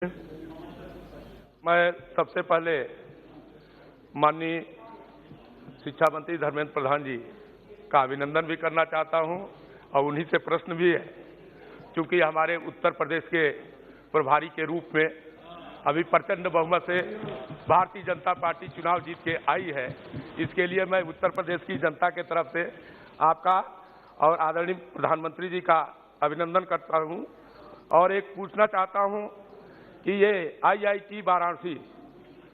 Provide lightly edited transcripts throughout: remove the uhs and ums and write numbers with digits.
मैं सबसे पहले माननीय शिक्षा मंत्री धर्मेंद्र प्रधान जी का अभिनंदन भी करना चाहता हूं और उन्हीं से प्रश्न भी है, क्योंकि हमारे उत्तर प्रदेश के प्रभारी के रूप में अभी प्रचंड बहुमत से भारतीय जनता पार्टी चुनाव जीत के आई है। इसके लिए मैं उत्तर प्रदेश की जनता के तरफ से आपका और आदरणीय प्रधानमंत्री जी का अभिनंदन करता हूं और एक पूछना चाहता हूं कि ये IIT वाराणसी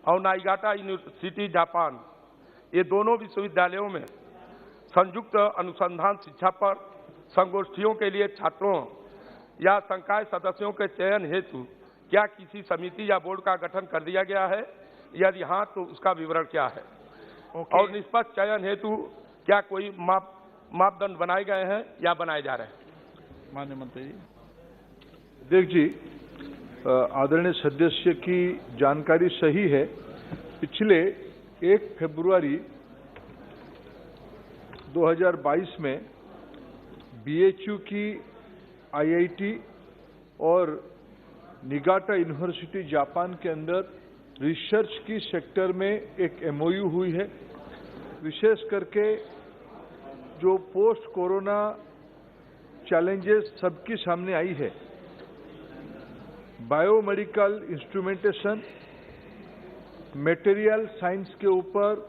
और नाइगाटा यूनिवर्सिटी जापान, ये दोनों विश्वविद्यालयों में संयुक्त अनुसंधान शिक्षा पर संगोष्ठियों के लिए छात्रों या संकाय सदस्यों के चयन हेतु क्या किसी समिति या बोर्ड का गठन कर दिया गया है? यदि हाँ, तो उसका विवरण क्या है? और निष्पक्ष चयन हेतु क्या कोई मापदंड बनाए गए हैं या बनाए जा रहे हैं? माननीय मंत्री जी। देख जी, आदरणीय सदस्य की जानकारी सही है। पिछले 1 फरवरी 2022 में BHU की IIT और निगाटा यूनिवर्सिटी जापान के अंदर रिसर्च की सेक्टर में एक MOU हुई है। विशेष करके जो पोस्ट कोरोना चैलेंजेस सबके सामने आई है, बायोमेडिकल इंस्ट्रूमेंटेशन, मटेरियल साइंस के ऊपर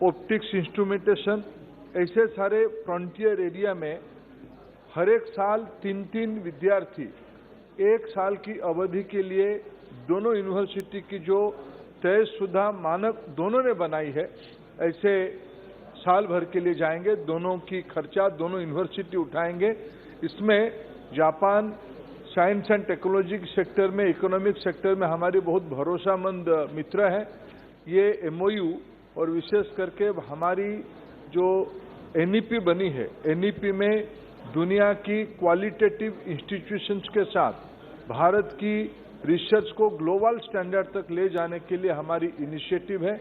ऑप्टिक्स इंस्ट्रूमेंटेशन, ऐसे सारे फ्रंटियर एरिया में हर एक साल 3-3 विद्यार्थी 1 साल की अवधि के लिए दोनों यूनिवर्सिटी की जो तयशुदा मानक दोनों ने बनाई है, ऐसे साल भर के लिए जाएंगे। दोनों की खर्चा दोनों यूनिवर्सिटी उठाएंगे। इसमें जापान साइंस एंड टेक्नोलॉजी के सेक्टर में, इकोनॉमिक सेक्टर में हमारी बहुत भरोसामंद मित्र है। ये MOU और विशेष करके हमारी जो NEP बनी है, NEP में दुनिया की क्वालिटेटिव इंस्टीट्यूशंस के साथ भारत की रिसर्च को ग्लोबल स्टैंडर्ड तक ले जाने के लिए हमारी इनिशिएटिव है।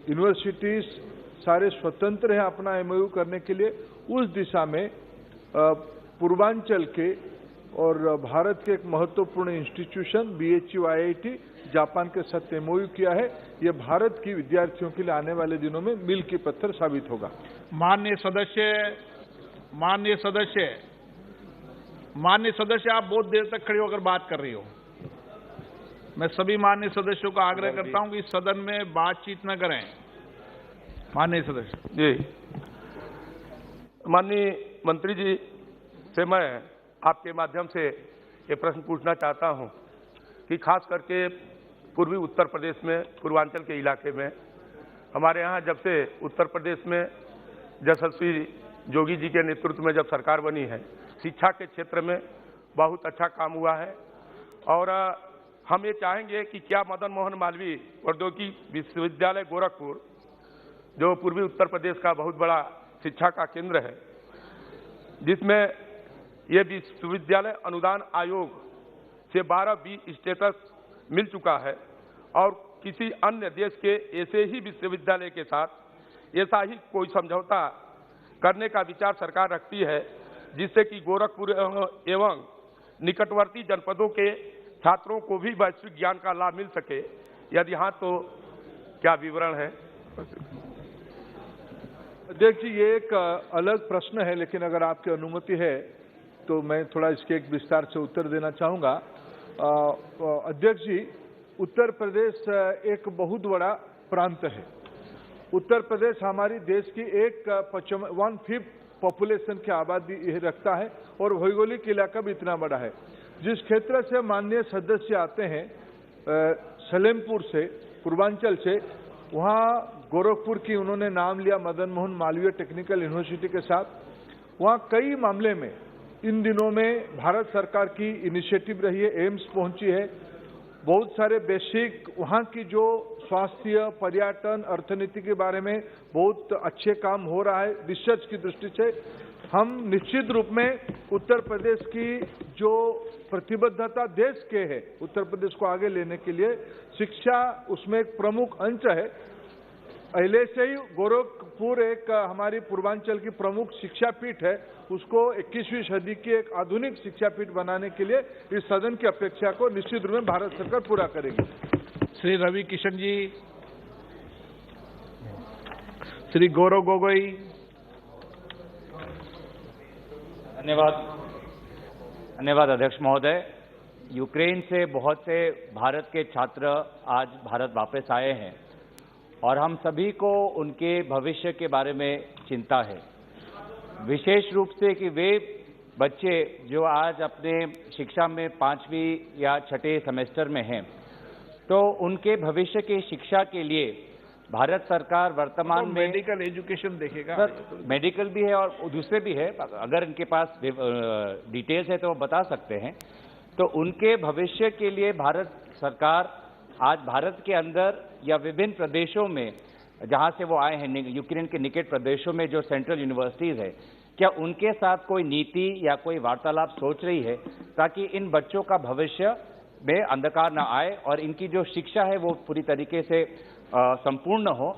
यूनिवर्सिटीज सारे स्वतंत्र हैं अपना MOU करने के लिए। उस दिशा में पूर्वांचल के और भारत के एक महत्वपूर्ण इंस्टीट्यूशन BHU IIT जापान के साथ MOU किया है। ये भारत की विद्यार्थियों के लिए आने वाले दिनों में मील की पत्थर साबित होगा। माननीय सदस्य, आप बहुत देर तक खड़े होकर बात कर रही हो। मैं सभी माननीय सदस्यों का आग्रह करता हूं कि सदन में बातचीत न करें। माननीय सदस्य जी, माननीय मंत्री जी से मैं आपके माध्यम से ये प्रश्न पूछना चाहता हूं कि खास करके पूर्वी उत्तर प्रदेश में, पूर्वांचल के इलाके में, हमारे यहाँ जब से उत्तर प्रदेश में यशस्वी जोगी जी के नेतृत्व में जब सरकार बनी है, शिक्षा के क्षेत्र में बहुत अच्छा काम हुआ है। और हम ये चाहेंगे कि क्या मदन मोहन मालवीय प्रौद्योगिकी विश्वविद्यालय गोरखपुर, जो पूर्वी उत्तर प्रदेश का बहुत बड़ा शिक्षा का केंद्र है, जिसमें ये विश्वविद्यालय अनुदान आयोग से 12B स्टेटस मिल चुका है, और किसी अन्य देश के ऐसे ही विश्वविद्यालय के साथ ऐसा ही कोई समझौता करने का विचार सरकार रखती है, जिससे कि गोरखपुर एवं निकटवर्ती जनपदों के छात्रों को भी वैश्विक ज्ञान का लाभ मिल सके? यदि हाँ, तो क्या विवरण है? देखिए, ये एक अलग प्रश्न है, लेकिन अगर आपकी अनुमति है तो मैं थोड़ा इसके एक विस्तार से उत्तर देना चाहूँगा। अध्यक्ष जी, उत्तर प्रदेश एक बहुत बड़ा प्रांत है। उत्तर प्रदेश हमारी देश की 1/5 पॉपुलेशन की आबादी रखता है और भौगोलिक इलाका भी इतना बड़ा है। जिस क्षेत्र से माननीय सदस्य आते हैं, सलेमपुर से, पूर्वांचल से, वहाँ गोरखपुर की उन्होंने नाम लिया मदन मोहन मालवीय टेक्निकल यूनिवर्सिटी के साथ। वहाँ कई मामले में इन दिनों में भारत सरकार की इनिशिएटिव रही है, एम्स पहुंची है। बहुत सारे बेसिक वहाँ की जो स्वास्थ्य, पर्यटन, अर्थनीति के बारे में बहुत अच्छे काम हो रहा है। रिसर्च की दृष्टि से हम निश्चित रूप में उत्तर प्रदेश की जो प्रतिबद्धता देश के है, उत्तर प्रदेश को आगे लेने के लिए शिक्षा उसमें एक प्रमुख अंश है। पहले से ही गोरखपुर एक हमारी पूर्वांचल की प्रमुख शिक्षा पीठ है, उसको 21वीं सदी की एक आधुनिक शिक्षा पीठ बनाने के लिए इस सदन की अपेक्षा को निश्चित रूप में भारत सरकार पूरा करेगी। श्री रवि किशन जी, श्री गौरव गोगोई। धन्यवाद अध्यक्ष महोदय। यूक्रेन से बहुत से भारत के छात्र आज भारत वापस आए हैं और हम सभी को उनके भविष्य के बारे में चिंता है, विशेष रूप से कि वे बच्चे जो आज अपने शिक्षा में 5वीं या 6ठे सेमेस्टर में हैं, तो उनके भविष्य की शिक्षा के लिए भारत सरकार वर्तमान में मेडिकल एजुकेशन देखेगा। सर, मेडिकल भी है और दूसरे भी है, अगर इनके पास डिटेल्स है तो वो बता सकते हैं। तो उनके भविष्य के लिए भारत सरकार आज भारत के अंदर या विभिन्न प्रदेशों में जहां से वो आए हैं, यूक्रेन के निकट प्रदेशों में जो सेंट्रल यूनिवर्सिटीज है, क्या उनके साथ कोई नीति या कोई वार्तालाप सोच रही है ताकि इन बच्चों का भविष्य में अंधकार न आए और इनकी जो शिक्षा है वो पूरी तरीके से संपूर्ण हो?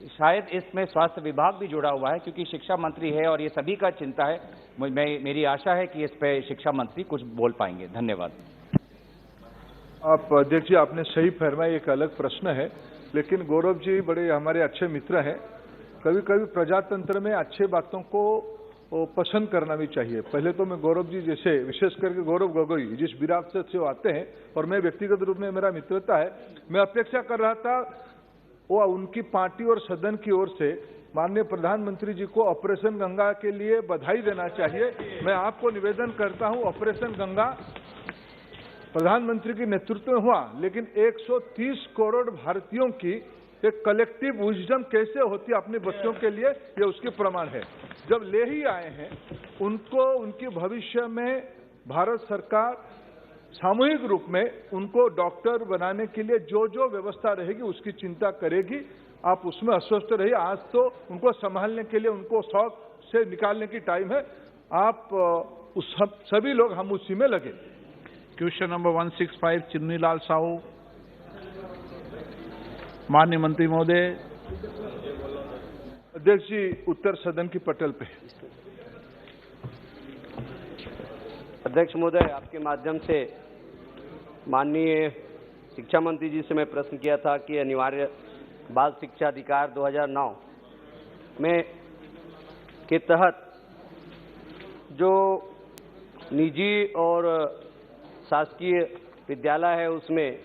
शायद इसमें स्वास्थ्य विभाग भी जुड़ा हुआ है क्योंकि शिक्षा मंत्री है और ये सभी का चिंता है। मेरी आशा है कि इस पे शिक्षा मंत्री कुछ बोल पाएंगे। धन्यवाद। आप अध्यक्ष जी, आपने सही फरमाया, एक अलग प्रश्न है, लेकिन गौरव जी बड़े हमारे अच्छे मित्र हैं। कभी कभी प्रजातंत्र में अच्छे बातों को पसंद करना भी चाहिए। पहले तो मैं गौरव जी जैसे, विशेष करके गौरव गोगोई जिस विरासत से वो आते हैं और मैं व्यक्तिगत रूप में मेरा मित्रता है, मैं अपेक्षा कर रहा था वो उनकी पार्टी और सदन की ओर से माननीय प्रधानमंत्री जी को ऑपरेशन गंगा के लिए बधाई देना चाहिए। मैं आपको निवेदन करता हूं, ऑपरेशन गंगा प्रधानमंत्री के नेतृत्व में हुआ, लेकिन 130 करोड़ भारतीयों की एक कलेक्टिव विजडम कैसे होती है अपने बच्चों के लिए, ये उसके प्रमाण है। जब ले ही आए हैं उनको, उनके भविष्य में भारत सरकार सामूहिक रूप में उनको डॉक्टर बनाने के लिए जो जो व्यवस्था रहेगी उसकी चिंता करेगी। आप उसमें अस्वस्थ रहिए। आज तो उनको संभालने के लिए उनको शौक से निकालने की टाइम है। आप उस सभी लोग हम उसी में लगे। Question number 165 Chinnilal Sahu. माननीय मंत्री महोदय। अध्यक्ष जी, उत्तर सदन की पटल पे। अध्यक्ष महोदय, आपके माध्यम से माननीय शिक्षा मंत्री जी से मैं प्रश्न किया था कि अनिवार्य बाल शिक्षा अधिकार 2009 में के तहत जो निजी और शासकीय विद्यालय है उसमें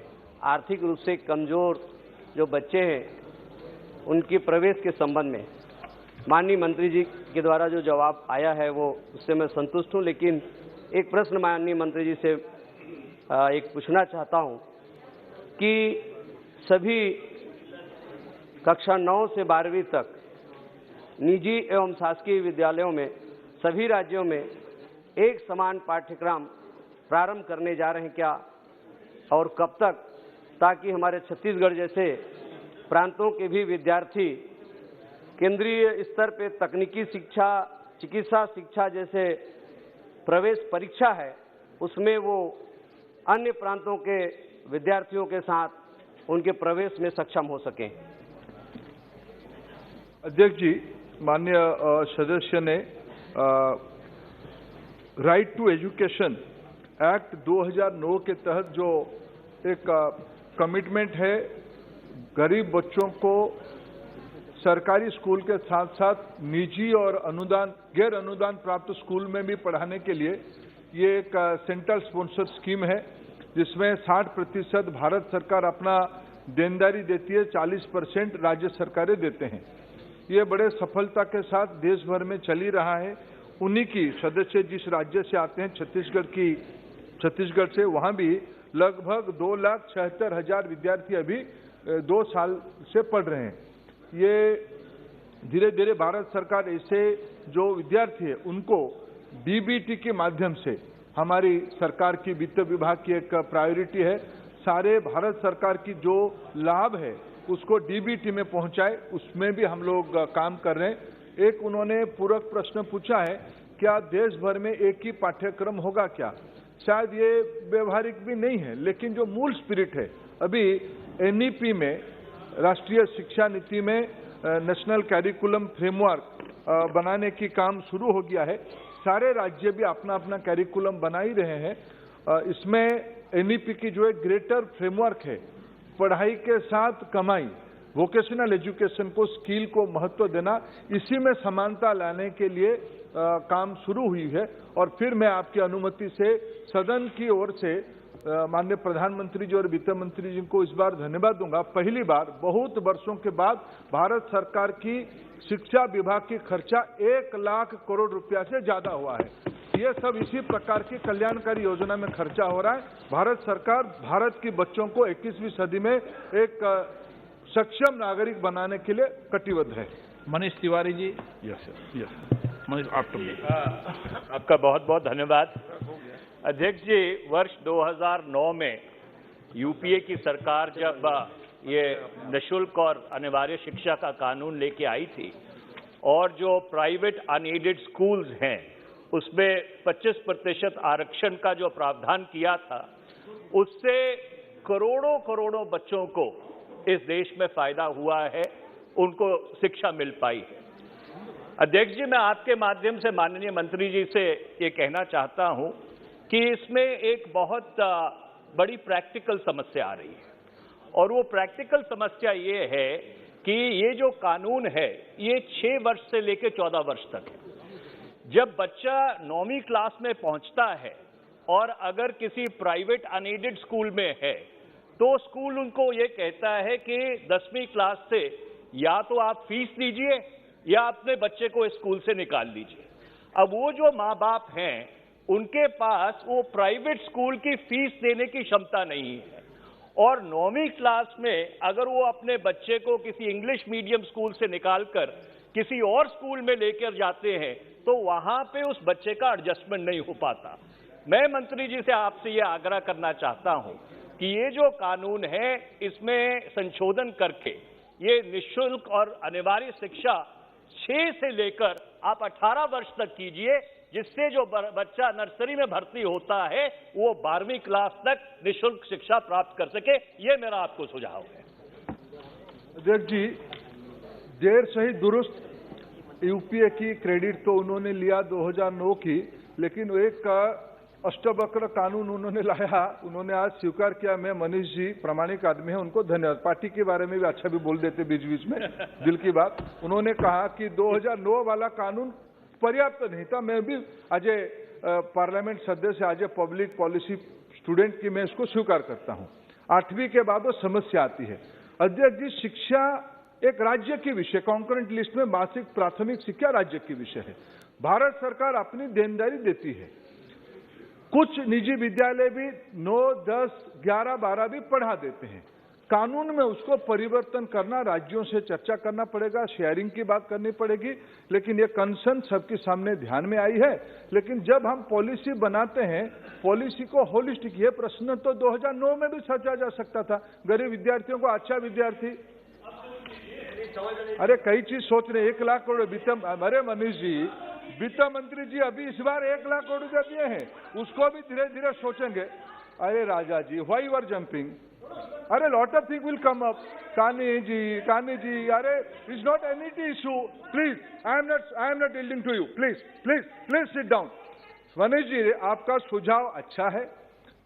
आर्थिक रूप से कमजोर जो बच्चे हैं उनके प्रवेश के संबंध में माननीय मंत्री जी के द्वारा जो जवाब आया है वो उससे मैं संतुष्ट हूं, लेकिन एक प्रश्न माननीय मंत्री जी से एक पूछना चाहता हूं कि सभी कक्षा 9 से 12वीं तक निजी एवं शासकीय विद्यालयों में सभी राज्यों में एक समान पाठ्यक्रम प्रारंभ करने जा रहे हैं क्या, और कब तक, ताकि हमारे छत्तीसगढ़ जैसे प्रांतों के भी विद्यार्थी केंद्रीय स्तर पे तकनीकी शिक्षा, चिकित्सा शिक्षा जैसे प्रवेश परीक्षा है उसमें वो अन्य प्रांतों के विद्यार्थियों के साथ उनके प्रवेश में सक्षम हो सकें। अध्यक्ष जी, माननीय सदस्य ने राइट टू एजुकेशन एक्ट 2009 के तहत जो एक कमिटमेंट है गरीब बच्चों को सरकारी स्कूल के साथ साथ निजी और अनुदान, गैर अनुदान प्राप्त स्कूल में भी पढ़ाने के लिए ये एक सेंट्रल स्पॉन्सर स्कीम है जिसमें 60% भारत सरकार अपना देनदारी देती है, 40% राज्य सरकारें देते हैं। ये बड़े सफलता के साथ देश भर में चली रहा है। उन्हीं की सदस्य जिस राज्य से आते हैं, छत्तीसगढ़ से, वहां भी लगभग 2,76,000 विद्यार्थी अभी 2 साल से पढ़ रहे हैं। ये धीरे धीरे भारत सरकार ऐसे जो विद्यार्थी है उनको डीबीटी के माध्यम से, हमारी सरकार की वित्त विभाग की एक प्रायोरिटी है, सारे भारत सरकार की जो लाभ है उसको डीबीटी में पहुंचाए, उसमें भी हम लोग काम कर रहे हैं। एक उन्होंने पूरक प्रश्न पूछा है, क्या देश भर में एक ही पाठ्यक्रम होगा क्या? शायद ये व्यवहारिक भी नहीं है, लेकिन जो मूल स्पिरिट है, अभी एनईपी में, राष्ट्रीय शिक्षा नीति में नेशनल कैरिकुलम फ्रेमवर्क बनाने की काम शुरू हो गया है। सारे राज्य भी अपना अपना कैरिकुलम बना ही रहे हैं। इसमें एनईपी की जो एक ग्रेटर फ्रेमवर्क है, पढ़ाई के साथ कमाई, वोकेशनल एजुकेशन को, स्किल को महत्व देना, इसी में समानता लाने के लिए काम शुरू हुई है। और फिर मैं आपकी अनुमति से सदन की ओर से माननीय प्रधानमंत्री जी और वित्त मंत्री जी को इस बार धन्यवाद दूंगा। पहली बार बहुत वर्षों के बाद भारत सरकार की शिक्षा विभाग की खर्चा 1 लाख करोड़ रुपया से ज्यादा हुआ है। ये सब इसी प्रकार की कल्याणकारी योजना में खर्चा हो रहा है। भारत सरकार भारत के बच्चों को 21वीं सदी में एक सक्षम नागरिक बनाने के लिए कटिबद्ध है। Manish Tiwari ji. Yes sir, yes Manish, after आपका बहुत बहुत धन्यवाद। अध्यक्ष जी, वर्ष 2009 में यूपीए की सरकार जब ये निःशुल्क और अनिवार्य शिक्षा का कानून लेके आई थी और जो प्राइवेट अनएडेड स्कूल्स हैं उसमें 25% आरक्षण का जो प्रावधान किया था, उससे करोड़ों करोड़ों बच्चों को इस देश में फायदा हुआ है, उनको शिक्षा मिल पाई है। अध्यक्ष जी, मैं आपके माध्यम से माननीय मंत्री जी से ये कहना चाहता हूं कि इसमें एक बहुत बड़ी प्रैक्टिकल समस्या आ रही है, और वो प्रैक्टिकल समस्या ये है कि ये जो कानून है ये 6 वर्ष से लेकर 14 वर्ष तक है। जब बच्चा 9वीं क्लास में पहुंचता है और अगर किसी प्राइवेट अनएडेड स्कूल में है तो स्कूल उनको ये कहता है कि 10वीं क्लास से या तो आप फीस दीजिए या अपने बच्चे को स्कूल से निकाल दीजिए। अब वो जो माँ बाप हैं उनके पास वो प्राइवेट स्कूल की फीस देने की क्षमता नहीं है, और 9वीं क्लास में अगर वो अपने बच्चे को किसी इंग्लिश मीडियम स्कूल से निकालकर किसी और स्कूल में लेकर जाते हैं तो वहां पे उस बच्चे का एडजस्टमेंट नहीं हो पाता। मैं मंत्री जी से आपसे ये आग्रह करना चाहता हूं कि ये जो कानून है इसमें संशोधन करके ये निःशुल्क और अनिवार्य शिक्षा 6 से लेकर आप 18 वर्ष तक कीजिए, जिससे जो बच्चा नर्सरी में भर्ती होता है वो 12वीं क्लास तक निःशुल्क शिक्षा प्राप्त कर सके। ये मेरा आपको सुझाव है। अध्यक्ष जी, देर सही दुरुस्त, यूपीए की क्रेडिट तो उन्होंने लिया 2009 की, लेकिन एक अष्टवक्र कानून उन्होंने लाया, उन्होंने आज स्वीकार किया। मैं मनीष जी प्रामाणिक आदमी है, उनको धन्यवाद। पार्टी के बारे में भी अच्छा भी बोल देते बीच बीच में, दिल की बात। उन्होंने कहा कि 2009 वाला कानून पर्याप्त नहीं था। मैं भी आज पार्लियामेंट सदस्य, आज पब्लिक पॉलिसी स्टूडेंट की मैं इसको स्वीकार करता हूं। 8वीं के बाद वो समस्या आती है। अध्यक्ष जी, शिक्षा एक राज्य की विषय, कॉन्करेंट लिस्ट में मासिक प्राथमिक शिक्षा राज्य की विषय है। भारत सरकार अपनी देनदारी देती है। कुछ निजी विद्यालय भी 9, 10, 11, 12 भी पढ़ा देते हैं। कानून में उसको परिवर्तन करना, राज्यों से चर्चा करना पड़ेगा, शेयरिंग की बात करनी पड़ेगी, लेकिन ये कंसर्न सबके सामने ध्यान में आई है। लेकिन जब हम पॉलिसी बनाते हैं, पॉलिसी को होलिस्टिक, ये प्रश्न तो 2009 में भी सोचा जा सकता था। गरीब विद्यार्थियों को अच्छा विद्यार्थी, अरे कई चीज सोच रहे, 1 लाख करोड़ वित्त, अरे मनीष जी, वित्त मंत्री जी अभी इस बार 1 लाख करोड़ रुपया दिए हैं, उसको भी धीरे धीरे सोचेंगे। अरे Raja ji, why you are jumping? अरे lot of thing will come up. Kani ji, अरे is not any issue, please, I am not yielding to you, please sit down. Manish ji, आपका सुझाव अच्छा है,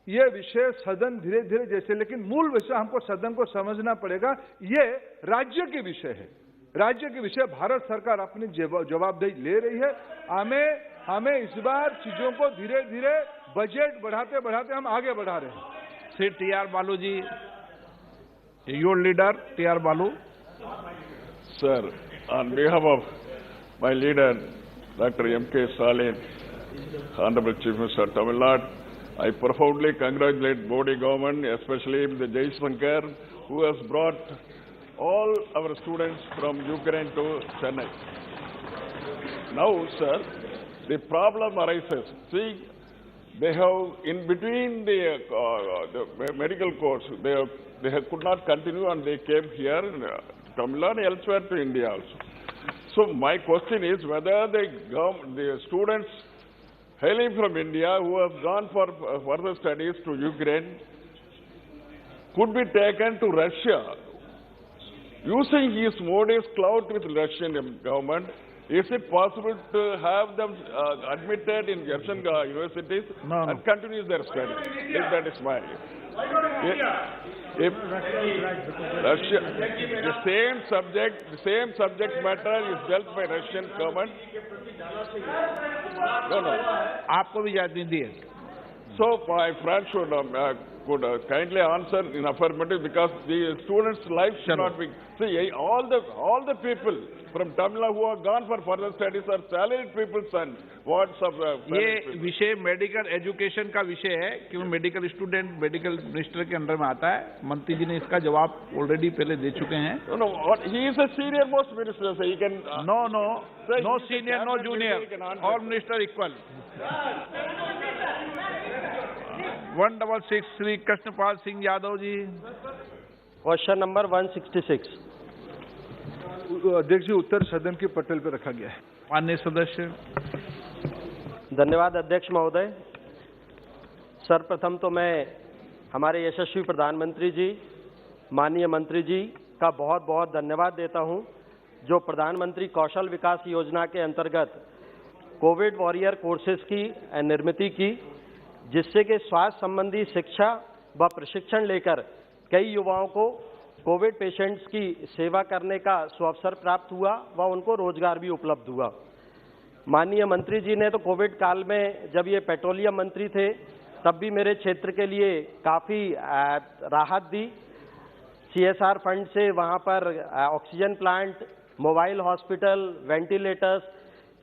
ये विषय सदन धीरे धीरे जैसे, लेकिन मूल विषय हमको सदन को समझना पड़ेगा, ये राज्य के विषय है, राज्य के विषय। भारत सरकार अपनी जवाबदेही ले रही है। हमें इस बार चीजों को धीरे धीरे बजट बढ़ाते बढ़ाते हम आगे बढ़ा रहे हैं। श्री टी.आर. बालू जी, योर लीडर टी.आर. बालू। Sir, on behalf of my leader, Dr. M.K. Stalin, Honorable Chief Minister of Tamil Nadu, I profoundly congratulate Modi government, especially the Jai Shankar, who has brought all our students from Ukraine to Chennai. Now, sir, the problem arises. See, they have, in between the medical course, they could not continue and they came here, Tamil Nadu, elsewhere to India also. So my question is whether the students hailing from India who have gone for further studies to Ukraine could be taken to Russia using his Modi's clout with Russian government, is it possible to have them admitted in Russian universities No, no. and continue their study? If that is my... If Russia, the same subject matter is dealt by Russian government. No. आपको भी इजाजत दी है। So my friend should could kindly answer in affirmative, because the students' life should not be. See, all the people from Tamil Nadu who have gone for further studies are salaried people's sons. What's of ये विषय medical education का विषय है, क्योंकि medical student medical minister के under में आता है। मंत्री जी ने इसका जवाब ऑलरेडी पहले दे चुके हैं। No, he is a senior most minister, so he can. No senior, no junior, all minister equal. 166 Shri Krishnapal Singh Yadav ji. Question number 166। अध्यक्ष जी, उत्तर सदन के पटल पर रखा गया है। माननीय सदस्य। धन्यवाद अध्यक्ष महोदय। सर्वप्रथम तो मैं हमारे यशस्वी प्रधानमंत्री जी, माननीय मंत्री जी का बहुत बहुत धन्यवाद देता हूं, जो प्रधानमंत्री कौशल विकास योजना के अंतर्गत कोविड वॉरियर कोर्सेज की निर्मित की, जिससे कि स्वास्थ्य संबंधी शिक्षा व प्रशिक्षण लेकर कई युवाओं को कोविड पेशेंट्स की सेवा करने का सुअवसर प्राप्त हुआ व उनको रोजगार भी उपलब्ध हुआ। माननीय मंत्री जी ने तो कोविड काल में, जब ये पेट्रोलियम मंत्री थे, तब भी मेरे क्षेत्र के लिए काफ़ी राहत दी। CSR फंड से वहाँ पर oxygen plant, mobile hospital, ventilators,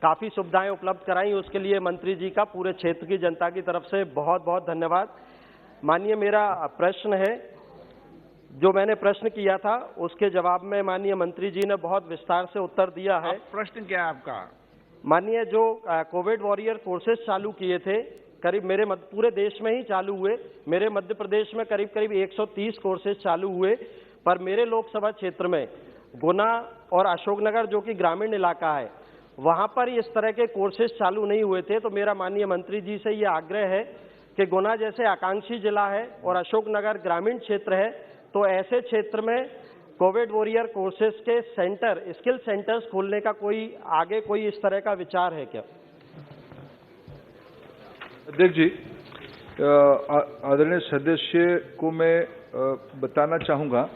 काफ़ी सुविधाएं उपलब्ध कराई। उसके लिए मंत्री जी का पूरे क्षेत्र की जनता की तरफ से बहुत बहुत धन्यवाद। माननीय, मेरा प्रश्न है, जो मैंने प्रश्न किया था उसके जवाब में माननीय मंत्री जी ने बहुत विस्तार से उत्तर दिया है। प्रश्न क्या है आपका? माननीय, जो कोविड वॉरियर कोर्सेज चालू किए थे, करीब मेरे पूरे देश में ही चालू हुए। मेरे मध्य प्रदेश में करीब 130 कोर्सेज चालू हुए, पर मेरे लोकसभा क्षेत्र में गुना और अशोकनगर, जो कि ग्रामीण इलाका है, वहां पर इस तरह के कोर्सेज चालू नहीं हुए थे। तो मेरा माननीय मंत्री जी से ये आग्रह है कि गुना जैसे आकांक्षी जिला है और अशोकनगर ग्रामीण क्षेत्र है, तो ऐसे क्षेत्र में कोविड वॉरियर कोर्सेज के सेंटर, स्किल सेंटर्स खोलने का कोई इस तरह का विचार है क्या? अध्यक्ष जी, आदरणीय सदस्य को मैं बताना चाहूँगा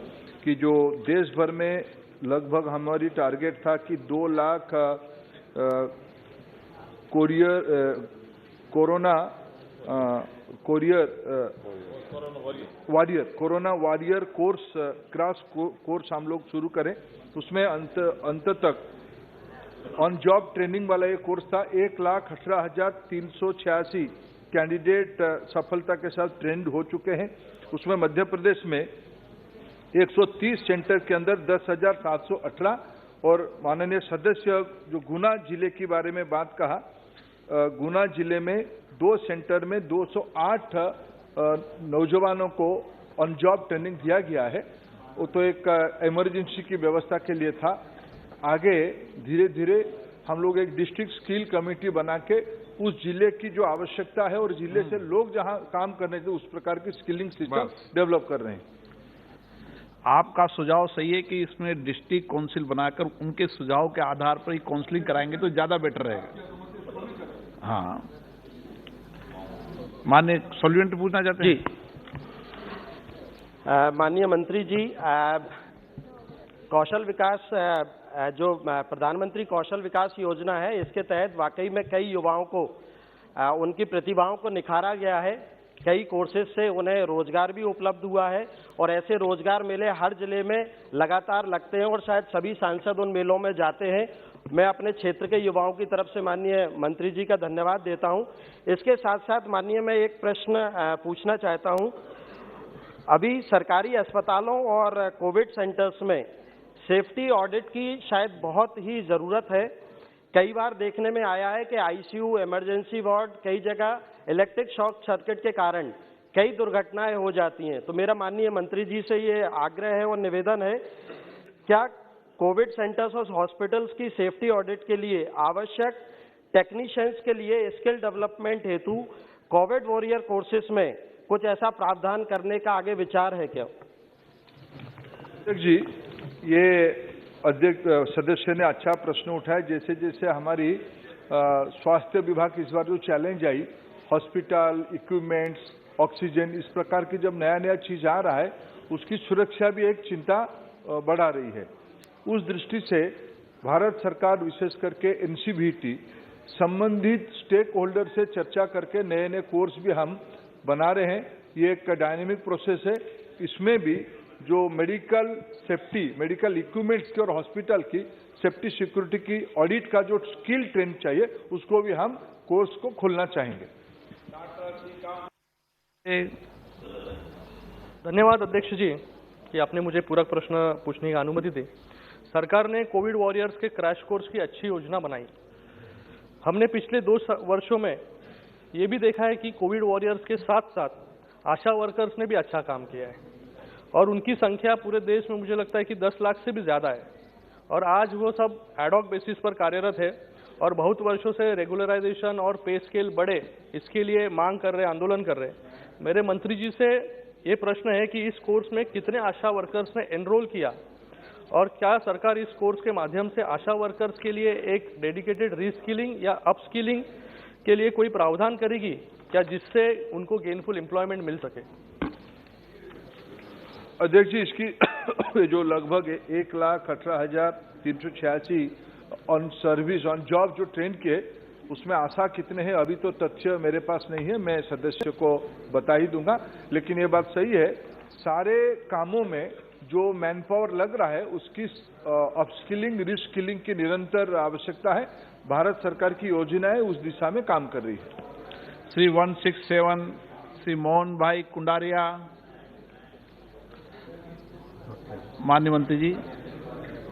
कि जो देश भर में लगभग हमारी टारगेट था कि 2 lakh corona warrior course, cross course हम लोग शुरू करें। उसमें अंत तक ऑन जॉब ट्रेनिंग वाला ये कोर्स था। 1,18,386 कैंडिडेट सफलता के साथ ट्रेंड हो चुके हैं। उसमें मध्य प्रदेश में 130 सेंटर के अंदर 10,718, और माननीय सदस्य जो गुना जिले के बारे में बात कहा, गुना जिले में 2 सेंटर में 208 नौजवानों को ऑन जॉब ट्रेनिंग दिया गया है। वो तो एक इमरजेंसी की व्यवस्था के लिए था। आगे धीरे धीरे हम लोग एक डिस्ट्रिक्ट स्किल कमेटी बना के उस जिले की जो आवश्यकता है और जिले से लोग जहां काम करने थे उस प्रकार की स्किलिंग सिस्टम डेवलप कर रहे हैं। आपका सुझाव सही है कि इसमें डिस्ट्रिक्ट काउंसिल बनाकर उनके सुझाव के आधार पर ही काउंसलिंग कराएंगे तो ज्यादा बेटर रहेगा। हाँ, माननीय सॉल्वेंट पूछना चाहते हैं? माननीय मंत्री जी, कौशल विकास, जो प्रधानमंत्री कौशल विकास योजना है, इसके तहत वाकई में कई युवाओं को उनकी प्रतिभाओं को निखारा गया है। कई कोर्सेज से उन्हें रोजगार भी उपलब्ध हुआ है, और ऐसे रोजगार मेले हर जिले में लगातार लगते हैं और शायद सभी सांसद उन मेलों में जाते हैं। मैं अपने क्षेत्र के युवाओं की तरफ से माननीय मंत्री जी का धन्यवाद देता हूं। इसके साथ साथ माननीय, मैं एक प्रश्न पूछना चाहता हूं। अभी सरकारी अस्पतालों और कोविड सेंटर्स में सेफ्टी ऑडिट की शायद बहुत ही ज़रूरत है। कई बार देखने में आया है कि ICU, इमरजेंसी वार्ड, कई जगह इलेक्ट्रिक शॉक सर्किट के कारण कई दुर्घटनाएं हो जाती हैं। तो मेरा माननीय मंत्री जी से ये आग्रह है और निवेदन है, क्या कोविड सेंटर्स और हॉस्पिटल्स की सेफ्टी ऑडिट के लिए आवश्यक टेक्नीशियंस के लिए स्किल डेवलपमेंट हेतु कोविड वॉरियर कोर्सेज में कुछ ऐसा प्रावधान करने का आगे विचार है क्या? जी, ये अध्यक्ष सदस्य ने अच्छा प्रश्न उठाया। जैसे जैसे हमारी स्वास्थ्य विभाग इस बार जो challenge I, hospital, equipments, oxygen, इस प्रकार की जब नया नया चीज आ रहा है, उसकी सुरक्षा भी एक चिंता बढ़ा रही है। उस दृष्टि से भारत सरकार विशेष करके एनसीवीटी संबंधित स्टेक होल्डर से चर्चा करके नए नए कोर्स भी हम बना रहे हैं। ये एक डायनेमिक प्रोसेस है। इसमें भी जो मेडिकल सेफ्टी, मेडिकल इक्विपमेंट्स की और हॉस्पिटल की सेफ्टी सिक्योरिटी की ऑडिट का जो स्किल ट्रेन चाहिए, उसको भी हम कोर्स को खोलना चाहेंगे। धन्यवाद अध्यक्ष जी कि आपने मुझे पूरक प्रश्न पूछने की अनुमति दी। सरकार ने कोविड वॉरियर्स के क्रैश कोर्स की अच्छी योजना बनाई। हमने पिछले 2 वर्षों में ये भी देखा है कि कोविड वॉरियर्स के साथ साथ आशा वर्कर्स ने भी अच्छा काम किया है और उनकी संख्या पूरे देश में मुझे लगता है कि 10 लाख से भी ज़्यादा है और आज वो सब एडॉक बेसिस पर कार्यरत है और बहुत वर्षों से रेगुलराइजेशन और पे स्केल बढ़े, इसके लिए मांग कर रहे, आंदोलन कर रहे। मेरे मंत्री जी से ये प्रश्न है कि इस कोर्स में कितने आशा वर्कर्स ने एनरोल किया और क्या सरकार इस कोर्स के माध्यम से आशा वर्कर्स के लिए एक डेडिकेटेड रीस्किलिंग या अपस्किलिंग के लिए कोई प्रावधान करेगी क्या, जिससे उनको गेनफुल एम्प्लॉयमेंट मिल सके? अध्यक्ष जी, इसकी जो लगभग 1,18,386 ऑन सर्विस, ऑन जॉब जो ट्रेन किए, उसमें आशा कितने हैं अभी तो तथ्य मेरे पास नहीं है, मैं सदस्य को बता ही दूंगा। लेकिन ये बात सही है, सारे कामों में जो मैन पावर लग रहा है उसकी अपस्किलिंग, रीस्किलिंग की निरंतर आवश्यकता है। भारत सरकार की योजनाएं उस दिशा में काम कर रही है। श्री 167 श्री मोहन भाई कुंडारिया। माननीय मंत्री जी।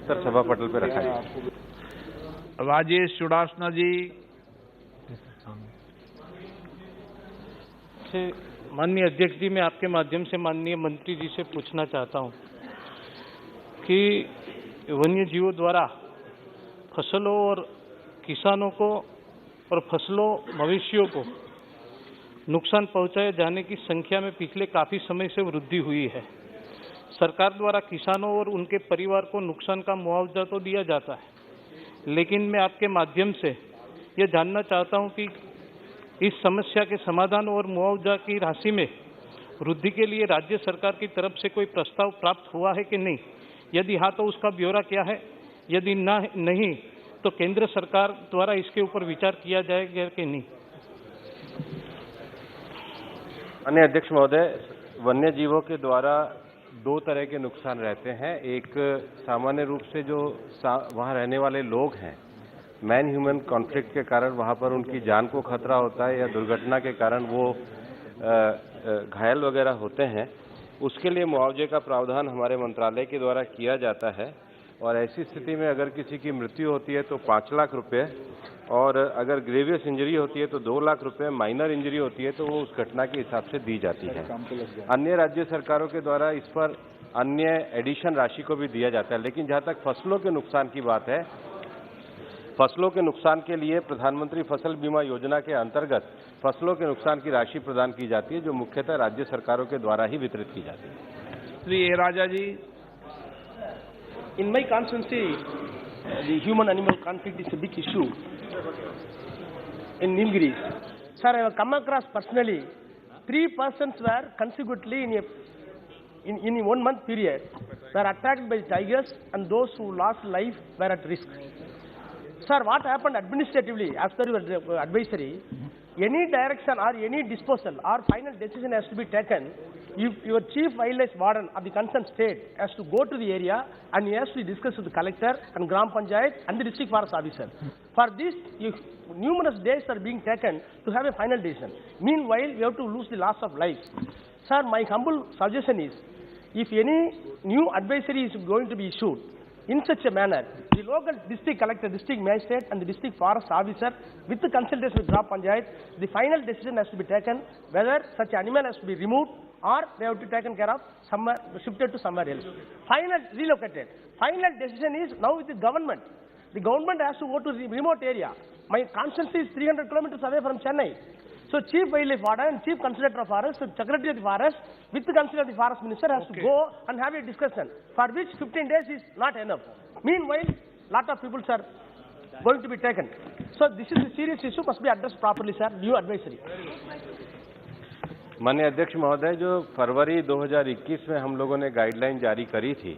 सर, सभा पटल पे रखा है। राजेश चुड़ासना जी। माननीय अध्यक्ष जी, मैं आपके माध्यम से माननीय मंत्री जी से पूछना चाहता हूं कि वन्य जीवों द्वारा फसलों और किसानों को और फसलों मवेशियों को नुकसान पहुंचाए जाने की संख्या में पिछले काफी समय से वृद्धि हुई है। सरकार द्वारा किसानों और उनके परिवार को नुकसान का मुआवजा तो दिया जाता है, लेकिन मैं आपके माध्यम से यह जानना चाहता हूं कि इस समस्या के समाधान और मुआवजा की राशि में वृद्धि के लिए राज्य सरकार की तरफ से कोई प्रस्ताव प्राप्त हुआ है कि नहीं? यदि हाँ तो उसका ब्यौरा क्या है? यदि नहीं तो केंद्र सरकार द्वारा इसके ऊपर विचार किया जाएगा कि नहीं? माननीय अध्यक्ष महोदय, वन्य जीवों के द्वारा 2 तरह के नुकसान रहते हैं। एक सामान्य रूप से जो वहाँ रहने वाले लोग हैं, मैन ह्यूमन कॉन्फ्लिक्ट के कारण वहाँ पर उनकी जान को खतरा होता है या दुर्घटना के कारण वो घायल वगैरह होते हैं, उसके लिए मुआवजे का प्रावधान हमारे मंत्रालय के द्वारा किया जाता है। और ऐसी स्थिति में अगर किसी की मृत्यु होती है तो 5 लाख रुपए, और अगर ग्रेवियस इंजरी होती है तो 2 लाख रुपए, माइनर इंजरी होती है तो वो उस घटना के हिसाब से दी जाती है। अन्य राज्य सरकारों के द्वारा इस पर अन्य एडिशन राशि को भी दिया जाता है। लेकिन जहाँ तक फसलों के नुकसान की बात है, फसलों के नुकसान के लिए प्रधानमंत्री फसल बीमा योजना के अंतर्गत फसलों के नुकसान की राशि प्रदान की जाती है, जो मुख्यतः राज्य सरकारों के द्वारा ही वितरित की जाती है। श्री ए राजा जी। In my constituency, the human-animal conflict is a big issue in Nilgiris. Sir, I have come across personally 3 persons were consecutively in 1 month period were attacked by tigers, and those who lost life were at risk. Sir, what happened administratively after your advisory? Any direction or any disposal or final decision has to be taken. If your chief wildlife warden of the concerned state has to go to the area and he has to discuss with the collector and Gram Panchayat and the district forest officer. For this, numerous days are being taken to have a final decision. Meanwhile, we have to lose the loss of life. Sir, my humble suggestion is, if any new advisory is going to be issued in such a manner, the local district collector, district magistrate and the district forest officer with the consultation with Gram Panchayat, the final decision has to be taken whether such animal has to be removed or they have to be taken care of somewhere, shifted to somewhere else. Final relocated. Final decision is now with the government. The government has to go to the remote area. My constituency is 300 kilometers away from Chennai. So Chief Wildlife Warden and Chief Conservator of Forest, so Secretary of the Forest, with the consent of the Forest Minister, has to go and have a discussion, for which 15 days is not enough. Meanwhile, lot of people are going to be taken. So this is a serious issue, must be addressed properly, sir. New advisory. माननीय अध्यक्ष महोदय, जो फरवरी 2021 में हम लोगों ने guideline जारी करी थी,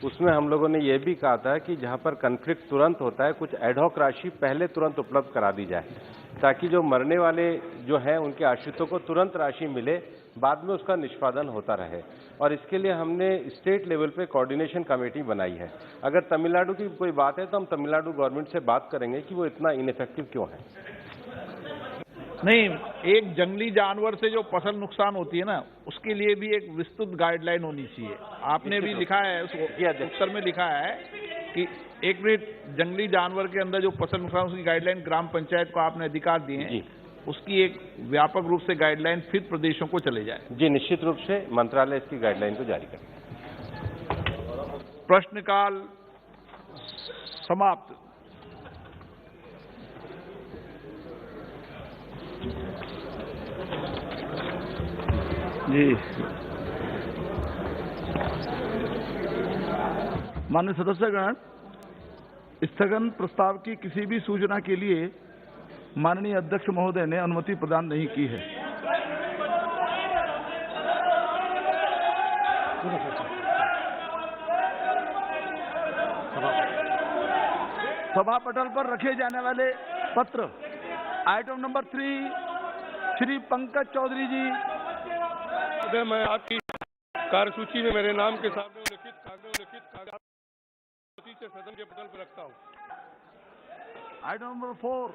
उसमें हम लोगों ने ये भी कहा था कि जहां पर कन्फ्लिक्ट तुरंत होता है, कुछ एडहॉक राशि पहले तुरंत उपलब्ध करा दी जाए, ताकि जो मरने वाले जो हैं उनके आश्रितों को तुरंत राशि मिले, बाद में उसका निष्पादन होता रहे। और इसके लिए हमने स्टेट लेवल पे कोऑर्डिनेशन कमेटी बनाई है। अगर तमिलनाडु की कोई बात है तो हम तमिलनाडु गवर्नमेंट से बात करेंगे कि वो इतना इनइफेक्टिव क्यों है। नहीं, एक जंगली जानवर से जो फसल नुकसान होती है ना, उसके लिए भी एक विस्तृत गाइडलाइन होनी चाहिए। आपने भी लिखा है, उस उत्तर में लिखा है कि एक मिनट, जंगली जानवर के अंदर जो फसल नुकसान, उसकी गाइडलाइन ग्राम पंचायत को आपने अधिकार दिए हैं, उसकी एक व्यापक रूप से गाइडलाइन फिर प्रदेशों को चले जाए। जी, निश्चित रूप से मंत्रालय इसकी गाइडलाइन को जारी करेगा। प्रश्नकाल समाप्त। जी, माननीय सदस्यगण, स्थगन प्रस्ताव की किसी भी सूचना के लिए माननीय अध्यक्ष महोदय ने अनुमति प्रदान नहीं की है। सभा पटल पर रखे जाने वाले पत्र आइटम नंबर 3, श्री पंकज चौधरी जी। मैं आपकी कार्यसूची में मेरे नाम के सामने उल्लिखित कागज से सदन के पटल पर रखता हूँ। आइटम नंबर 4,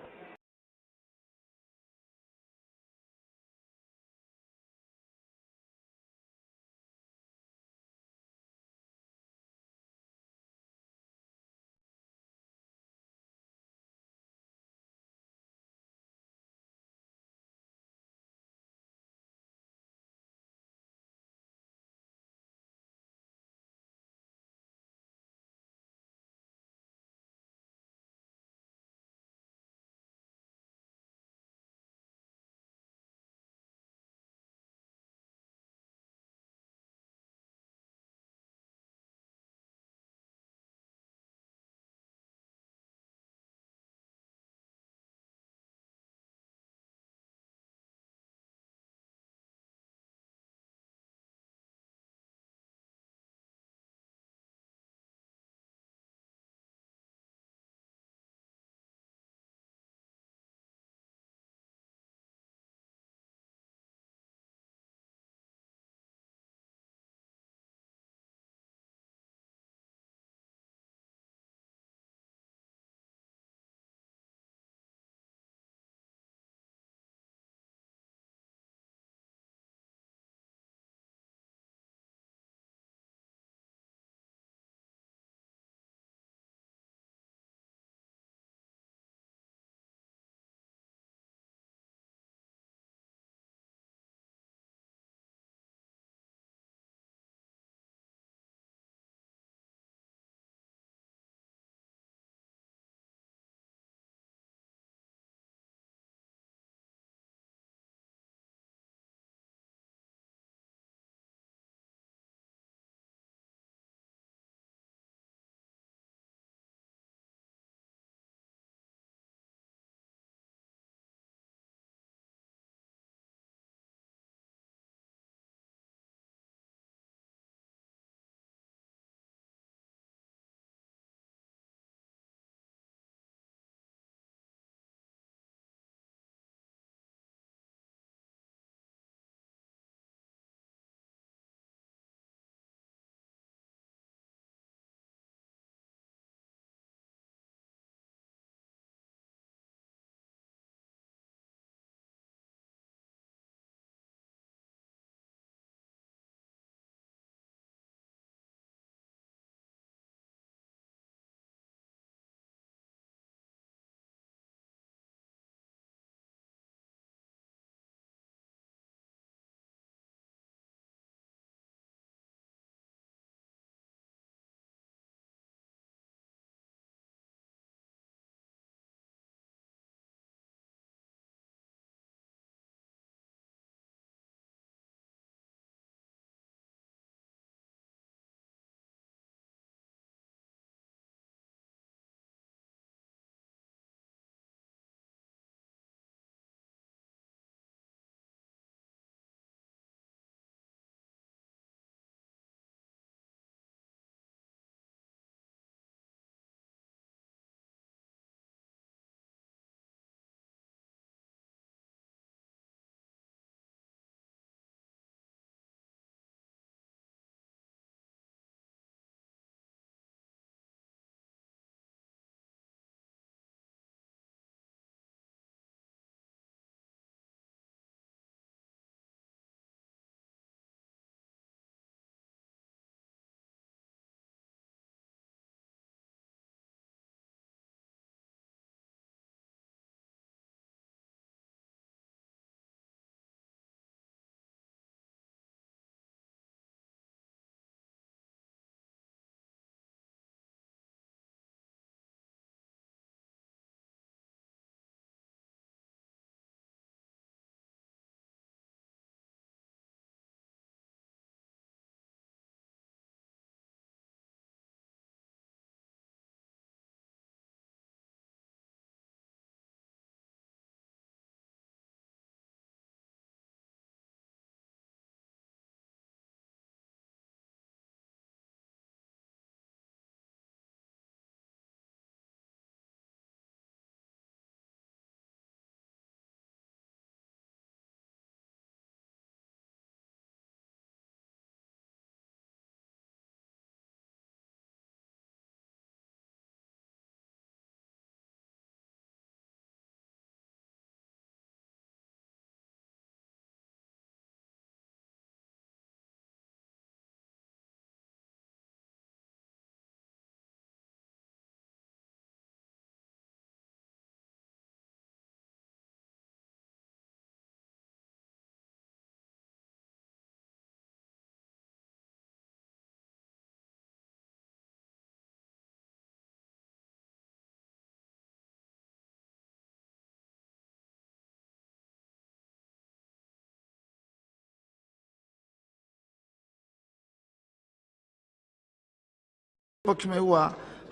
पक्ष में हुआ,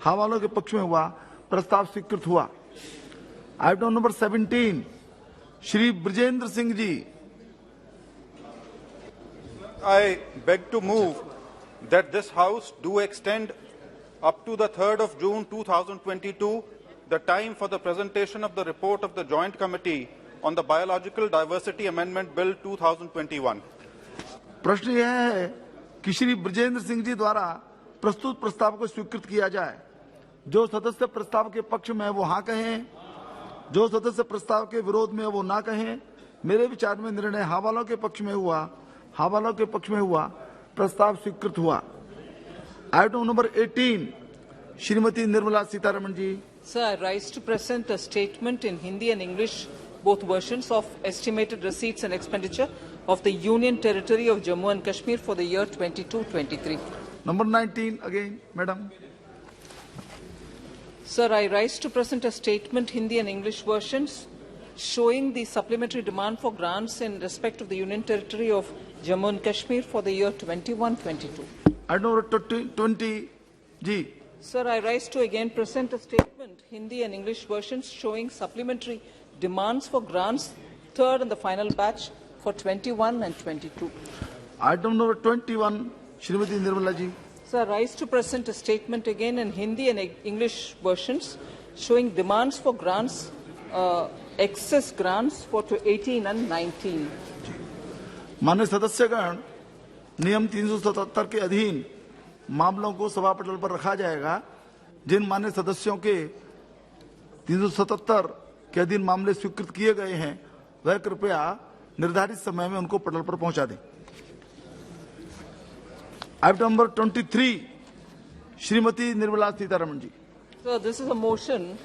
हवालों के पक्ष में हुआ, प्रस्ताव स्वीकृत हुआ। Item number 17, Shri Brajendra Singh ji. I beg to move that this House do extend up to the 3rd of June 2022 the time for the presentation of the report of the Joint Committee on the Biological Diversity Amendment Bill 2021. प्रश्न यह है कि श्री ब्रजेंद्र सिंह जी द्वारा प्रस्तुत प्रस्ताव को स्वीकृत किया जाए। जो सदस्य प्रस्ताव के पक्ष में वो हाँ कहें, जो सदस्य प्रस्ताव के विरोध में वो ना कहें। मेरे विचार में निर्णय हवालों के पक्ष में हुआ, हवालों के पक्ष में हुआ, प्रस्ताव स्वीकृत हुआ। Item number 18, Shrimati Nirmala Sitharaman ji. Sir, I rise to present a statement in Hindi and English, both versions, of estimated receipts and expenditure of the Union Territory of Jammu and Kashmir for the year 22-23. Number 19, again, Madam. Sir, I rise to present a statement, Hindi and English versions, showing the supplementary demand for grants in respect of the Union Territory of Jammu and Kashmir for the year 21-22. Item number 20, G. Sir, I rise to again present a statement, Hindi and English versions, showing supplementary demands for grants, third and the final batch for 21 and 22. Item number 21, Shrimati Nirmala ji. Sir, I rise to present a statement again in Hindi and English versions, showing demands for grants, excess grants for 18 and 19. माननीय सदस्यगण, नियम 377 के अधीन मामलों को सभा पटल पर रखा जाएगा। जिन माननीय सदस्यों के 377 के अधीन मामले स्वीकृत किए गए हैं, वह कृपया निर्धारित समय में उनको पटल पर पहुंचा दें। Item number 23, Shrimati Nirmala Sitharaman ji. So this is a motion.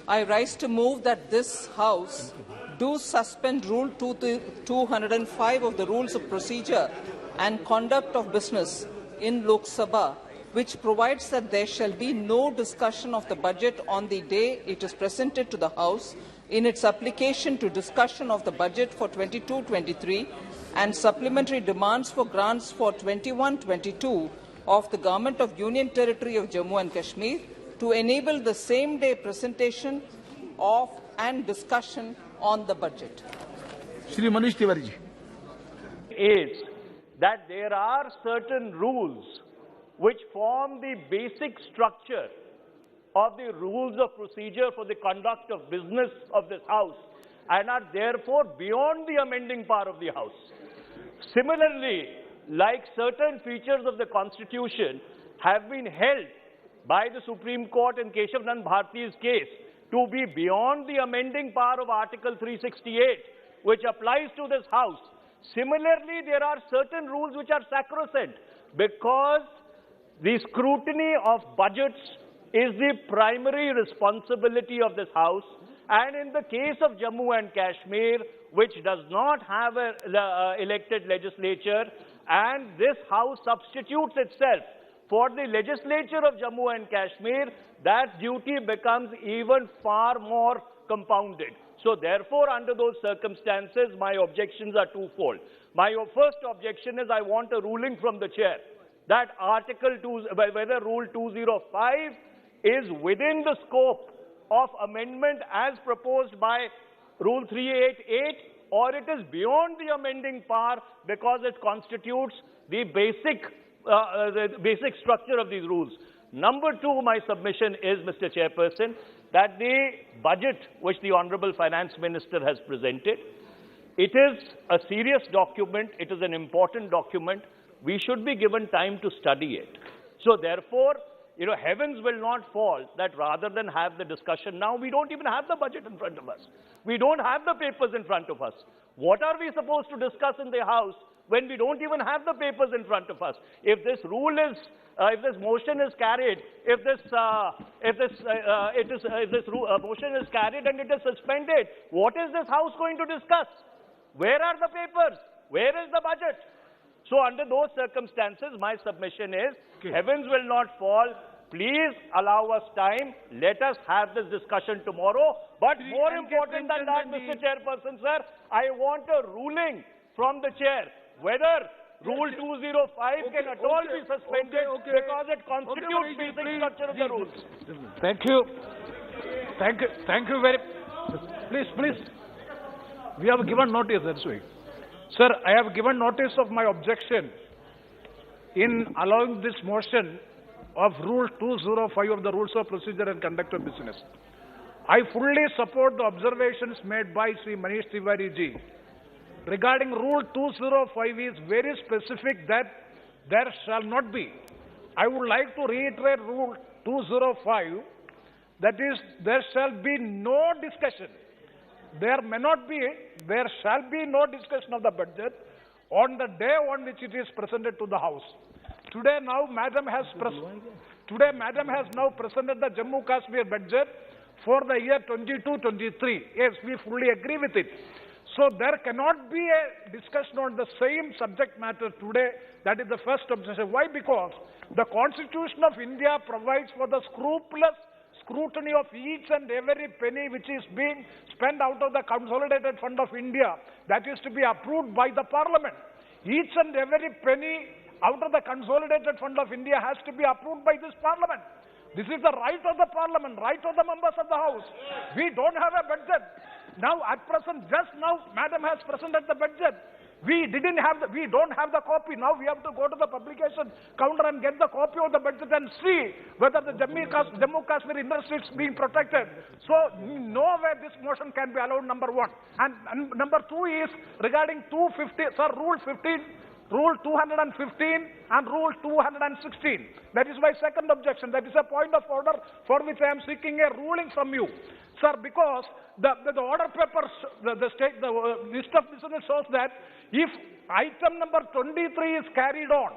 I rise to move that this House do suspend Rule 205 of the Rules of Procedure and Conduct of Business in Lok Sabha, which provides that there shall be no discussion of the budget on the day it is presented to the House in its application to discussion of the budget for 22-23 and supplementary demands for grants for 21-22 of the Government of Union Territory of Jammu and Kashmir to enable the same day presentation of and discussion on the budget. Shri Manish Tiwari ji. Is that there are certain rules which form the basic structure of the rules of procedure for the conduct of business of this House and are therefore beyond the amending power of the House. Similarly, like certain features of the Constitution have been held by the Supreme Court in Keshav Nand Bharti's case to be beyond the amending power of Article 368, which applies to this House. Similarly, there are certain rules which are sacrosanct because the scrutiny of budgets is the primary responsibility of this House, and in the case of Jammu and Kashmir, which does not have an elected legislature, and this House substitutes itself for the legislature of Jammu and Kashmir, that duty becomes even far more compounded. So therefore, under those circumstances, my objections are twofold. My first objection is I want a ruling from the chair that whether Rule 205 is within the scope of amendment as proposed by Rule 388 or it is beyond the amending power because it constitutes the basic structure of these rules. Number two, my submission is, Mr. Chairperson, that the budget which the Honorable Finance Minister has presented, it is a serious document, it is an important document. We should be given time to study it. So therefore, heavens will not fall that rather than have the discussion now, we don't even have the budget in front of us. We don't have the papers in front of us. What are we supposed to discuss in the House when we don't even have the papers in front of us? If this rule is, if this motion is carried, if this motion is carried and it is suspended, what is this House going to discuss? Where are the papers? Where is the budget? So under those circumstances, my submission is, heavens will not fall. Please allow us time. Let us have this discussion tomorrow. But more important than that, Mr. Chairperson, sir, I want a ruling from the chair whether Rule 205 can at all be suspended because it constitutes basic structure of the rules. Thank you. Thank you very. Please. We have given notice. That's why, sir. I have given notice of my objection in allowing this motion of Rule 205 of the Rules of Procedure and Conduct of Business. I fully support the observations made by Sri Manish Tiwari ji. Regarding Rule 205 is very specific that there shall not be. I would like to reiterate Rule 205, that is, there shall be no discussion. There shall be no discussion of the budget on the day on which it is presented to the House. Today now Madam has now presented the Jammu Kashmir budget for the year 22-23. Yes, we fully agree with it. So there cannot be a discussion on the same subject matter today. That is the first objection. Why? Because the Constitution of India provides for the scrupulous scrutiny of each and every penny which is being spent out of the Consolidated Fund of India, that is to be approved by the Parliament. Each and every penny out of the Consolidated Fund of India has to be approved by this Parliament. This is the right of the Parliament, right of the members of the House. We don't have a budget. Now, at present, just now, Madam has presented the budget. We don't have the copy. Now we have to go to the publication counter and get the copy of the budget and see whether the Jammu Kashmir industry is being protected. So, no way this motion can be allowed, number one. And number two is regarding Rule 215 and Rule 216. That is my second objection. That is a point of order for which I am seeking a ruling from you. Sir, because the order papers, the list of business shows that if item number 23 is carried on,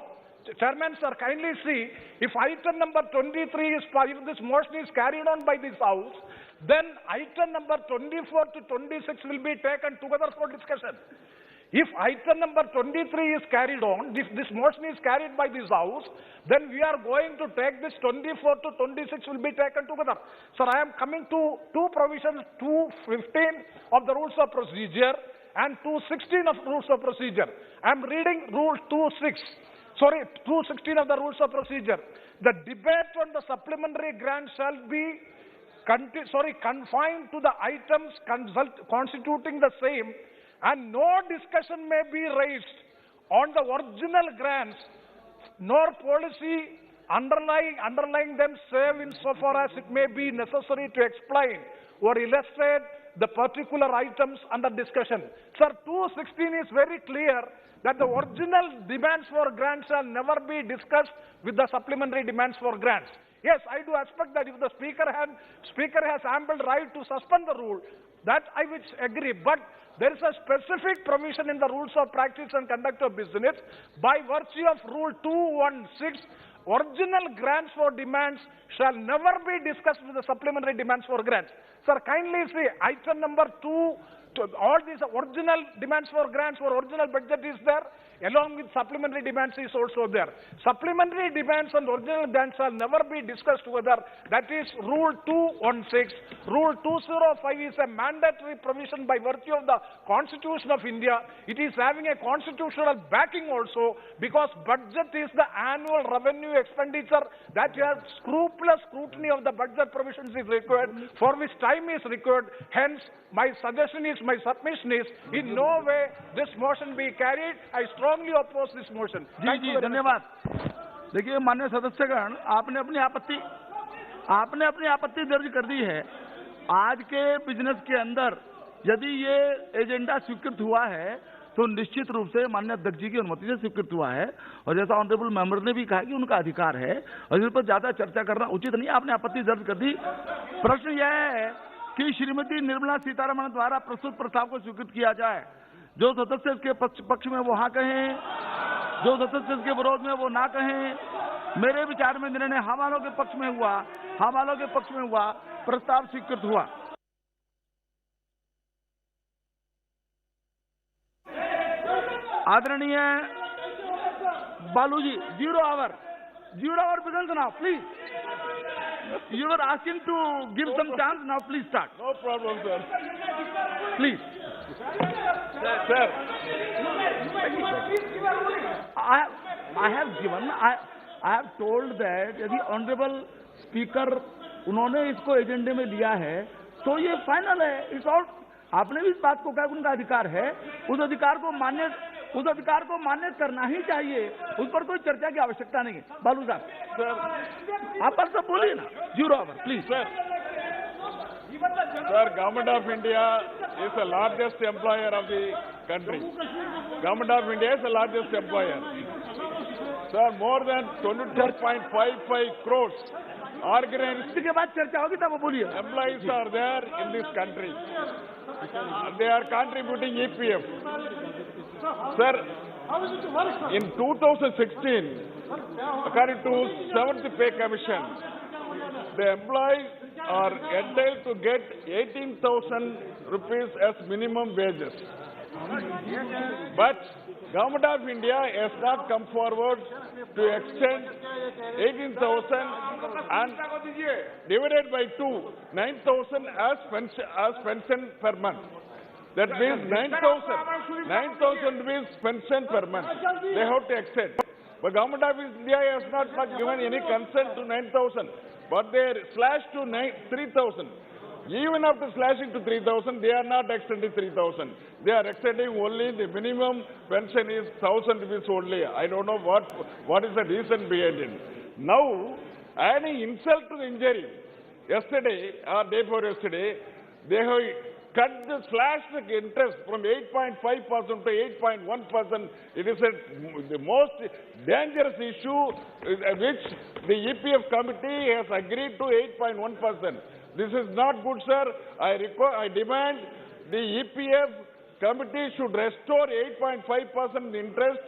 Chairman, sir, kindly see, if item number 23 is, if this motion is carried on by this House, then item number 24 to 26 will be taken together for discussion. If item number 23 is carried on, if this motion is carried by this House, then we are going to take this 24 to 26 will be taken together. Sir, I am coming to two provisions, 215 of the Rules of Procedure and 216 of Rules of Procedure. I am reading Rule 216 of the Rules of Procedure. The debate on the supplementary grant shall be confined to the items constituting the same, and no discussion may be raised on the original grants, nor policy underlying them, save insofar as it may be necessary to explain or illustrate the particular items under discussion. Sir, 216 is very clear that the original demands for grants shall never be discussed with the supplementary demands for grants. Yes, I do expect that if the Speaker has ample right to suspend the rule, that I would agree. But there is a specific provision in the Rules of Practice and Conduct of Business by virtue of Rule 216. Original grants for demands shall never be discussed with the supplementary demands for grants. Sir, kindly see item number 2. All these original demands for grants for original budget is there, along with supplementary demands is also there. Supplementary demands and original grants shall never be discussed together. That is Rule 216. Rule 205 is a mandatory provision by virtue of the Constitution of India. It is having a constitutional backing also, because budget is the annual revenue expenditure that has scrupulous scrutiny of the budget provisions is required, for which time is required. Hence, my submission is, in no way this motion be carried. I strongly oppose this motion. जी धन्यवाद। देखिए माननीय सदस्यगण, आपने अपनी आपत्ति दर्ज कर दी है। आज के बिजनेस के अंदर यदि ये एजेंडा स्वीकृत हुआ है तो निश्चित रूप से माननीय अध्यक्ष जी की अनुमति से स्वीकृत हुआ है, और जैसा ऑनरेबल मेंबर ने भी कहा कि उनका अधिकार है और इस पर ज्यादा चर्चा करना उचित नहीं। आपने आपत्ति दर्ज कर दी। प्रश्न यह है कि श्रीमती निर्मला सीतारमण द्वारा प्रस्तुत प्रस्ताव को स्वीकृत किया जाए। जो सदस्य इसके पक्ष में वो हाँ कहें, जो सदस्य इसके विरोध में वो ना कहें। मेरे विचार में निर्णय हाँ वालों के पक्ष में हुआ, प्रस्ताव स्वीकृत हुआ। आदरणीय बालू जी, 0 hour begins now, please. You were asking to give some chance, now please start. No problem, sir. Please. Sir. I have given, I have told that यदि ऑनरेबल स्पीकर उन्होंने इसको एजेंडे में लिया है तो ये फाइनल है, इट्स ऑल। आपने भी इस बात को कहा कि उनका अधिकार है, उस अधिकार को मान्य करना ही चाहिए, उस पर कोई चर्चा की आवश्यकता नहीं है। बालू साहब सर, आप पर सब बोलिए ना, 0 hour please. Sir, Government of India is the largest employer of the country. Government of India is the largest employer. Sir, more than 22.55 crores organized इसके बाद चर्चा होगी तब बोलिए। employees are there in this country. They are contributing EPF. Sir, in 2016, according to 7th Pay Commission, the employees are entitled to get 18,000 rupees as minimum wages. But Government of India has not come forward to extend 18,000 and divided by 2, 9,000 as pension per month. That means 9,000 rupees pension per month. They have to extend. But Government of India has not given any consent to 9,000. But they slashed to 3,000. Even after slashing to 3,000, they are not extending 3,000. They are extending only the minimum pension is 1,000 rupees only. I don't know what is the reason behind it. Now, adding insult to the injury, yesterday or day before yesterday, they have slashed the interest from 8.5% to 8.1%. It is the most dangerous issue which the EPF committee has agreed to 8.1%. This is not good, sir. I demand the EPF committee should restore 8.5% interest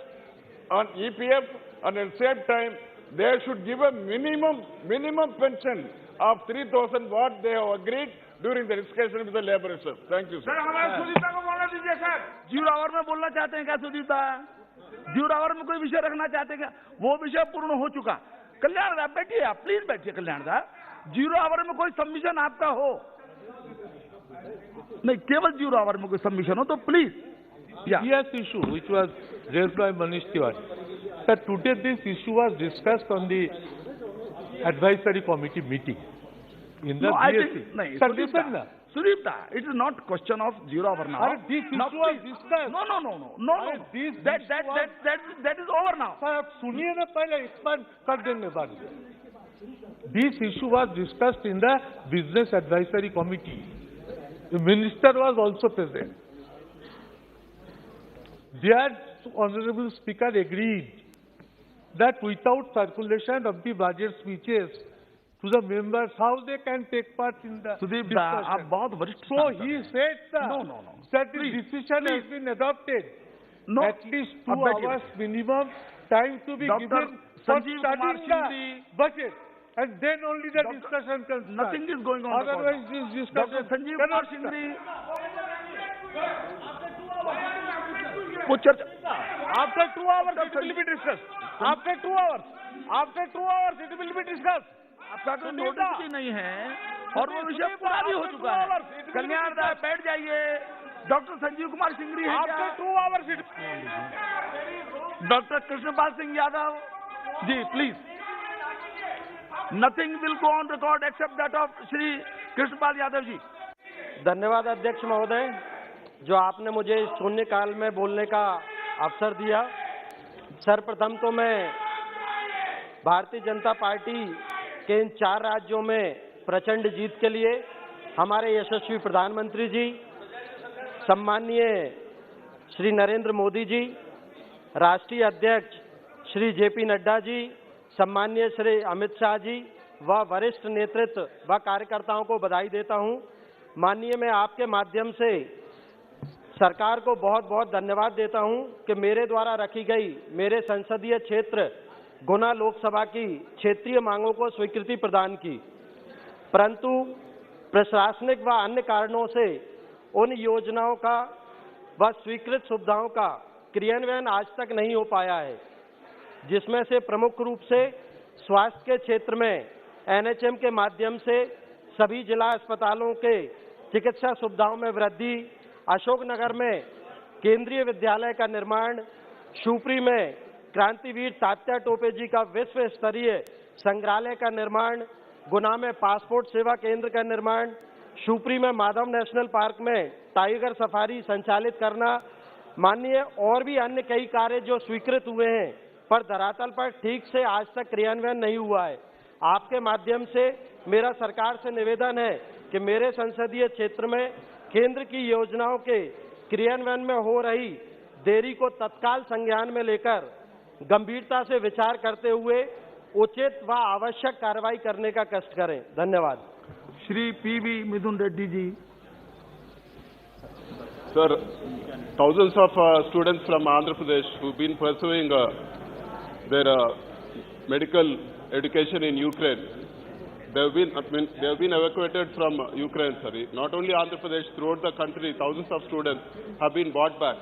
on EPF, and at the same time, they should give a minimum pension of 3,000 what they have agreed during the discussion with the laborers. Thank you, sir. Sir, हमारे सुदीप्ता को बोलने दीजिए sir. 0 our में बोलना चाहते हैं क्या Sudipta? 0 our में कोई विषय रखना चाहते हैं क्या? वो विषय पूर्ण हो चुका। कल्याण साहब बैठिए, आप प्लीज बैठिए। कल्याण साहब, 0 आवर में कोई सबमिशन आपका हो, नहीं केवल 0 आवर में कोई सबमिशन हो तो please. Yes, issue which was raised by Manish Tiwari. Sir, today this issue was discussed on the advisory committee meeting. In the BSc. Sir, listen now. Sudipta, it is not question of 0 hour now. This issue was discussed. No. That is over now. Sir, आप सुनिए ना पहले, expand कर देंगे बाद में. This issue was discussed in the business advisory committee. The minister was also present. Their honorable speaker agreed that without circulation of the budget speeches to the members, how they can take part in the discussion. आप बहुत वरिष्ठ So he said that, no. that the decision has been adopted. No. At least 2 hours minimum time to be given for studying the budget. And then only the discussion can start. Nothing is going on. Otherwise, this discussion Sanjeev cannot Kumar start. After 2 hours, it will be discussed. After 2 hours, it will be discussed. आपका कोई notice भी नहीं है और वो विषय पूरा भी हो चुका है। कल्याण साहब बैठ जाइए। डॉक्टर संजीव कुमार सिंगरी है क्या? 2 hours, doctor Krishnapal Singh Yadav ji please. Nothing will go on record except that of Shri Krishnapal Yadav ji. धन्यवाद अध्यक्ष महोदय, जो आपने मुझे शून्यकाल में बोलने का अवसर दिया। सर्वप्रथम तो मैं भारतीय जनता पार्टी के इन 4 राज्यों में प्रचंड जीत के लिए हमारे यशस्वी प्रधानमंत्री जी, सम्माननीय श्री नरेंद्र मोदी जी, राष्ट्रीय अध्यक्ष श्री जेपी नड्डा जी, सम्माननीय श्री अमित शाह जी व वरिष्ठ नेतृत्व व कार्यकर्ताओं को बधाई देता हूं। माननीय, मैं आपके माध्यम से सरकार को बहुत बहुत धन्यवाद देता हूं कि मेरे द्वारा रखी गई मेरे संसदीय क्षेत्र गुना लोकसभा की क्षेत्रीय मांगों को स्वीकृति प्रदान की, परंतु प्रशासनिक व अन्य कारणों से उन योजनाओं का व स्वीकृत सुविधाओं का क्रियान्वयन आज तक नहीं हो पाया है, जिसमें से प्रमुख रूप से स्वास्थ्य के क्षेत्र में एनएचएम के माध्यम से सभी जिला अस्पतालों के चिकित्सा सुविधाओं में वृद्धि, अशोकनगर में केंद्रीय विद्यालय का निर्माण, शिवपुरी में क्रांतिवीर तात्या टोपे जी का विश्व स्तरीय संग्रहालय का निर्माण, गुना में पासपोर्ट सेवा केंद्र का निर्माण, शिवपुरी में माधव नेशनल पार्क में टाइगर सफारी संचालित करना, माननीय और भी अन्य कई कार्य जो स्वीकृत हुए हैं, पर धरातल पर ठीक से आज तक क्रियान्वयन नहीं हुआ है। आपके माध्यम से मेरा सरकार से निवेदन है कि मेरे संसदीय क्षेत्र में केंद्र की योजनाओं के क्रियान्वयन में हो रही देरी को तत्काल संज्ञान में लेकर गंभीरता से विचार करते हुए उचित व आवश्यक कार्रवाई करने का कष्ट करें। धन्यवाद। Shri P V Mithun Reddy ji. Sir, thousands of students from Andhra Pradesh who've been pursuing their medical education in Ukraine, they have been evacuated from Ukraine. Sorry, not only Andhra Pradesh, throughout the country, thousands of students have been brought back,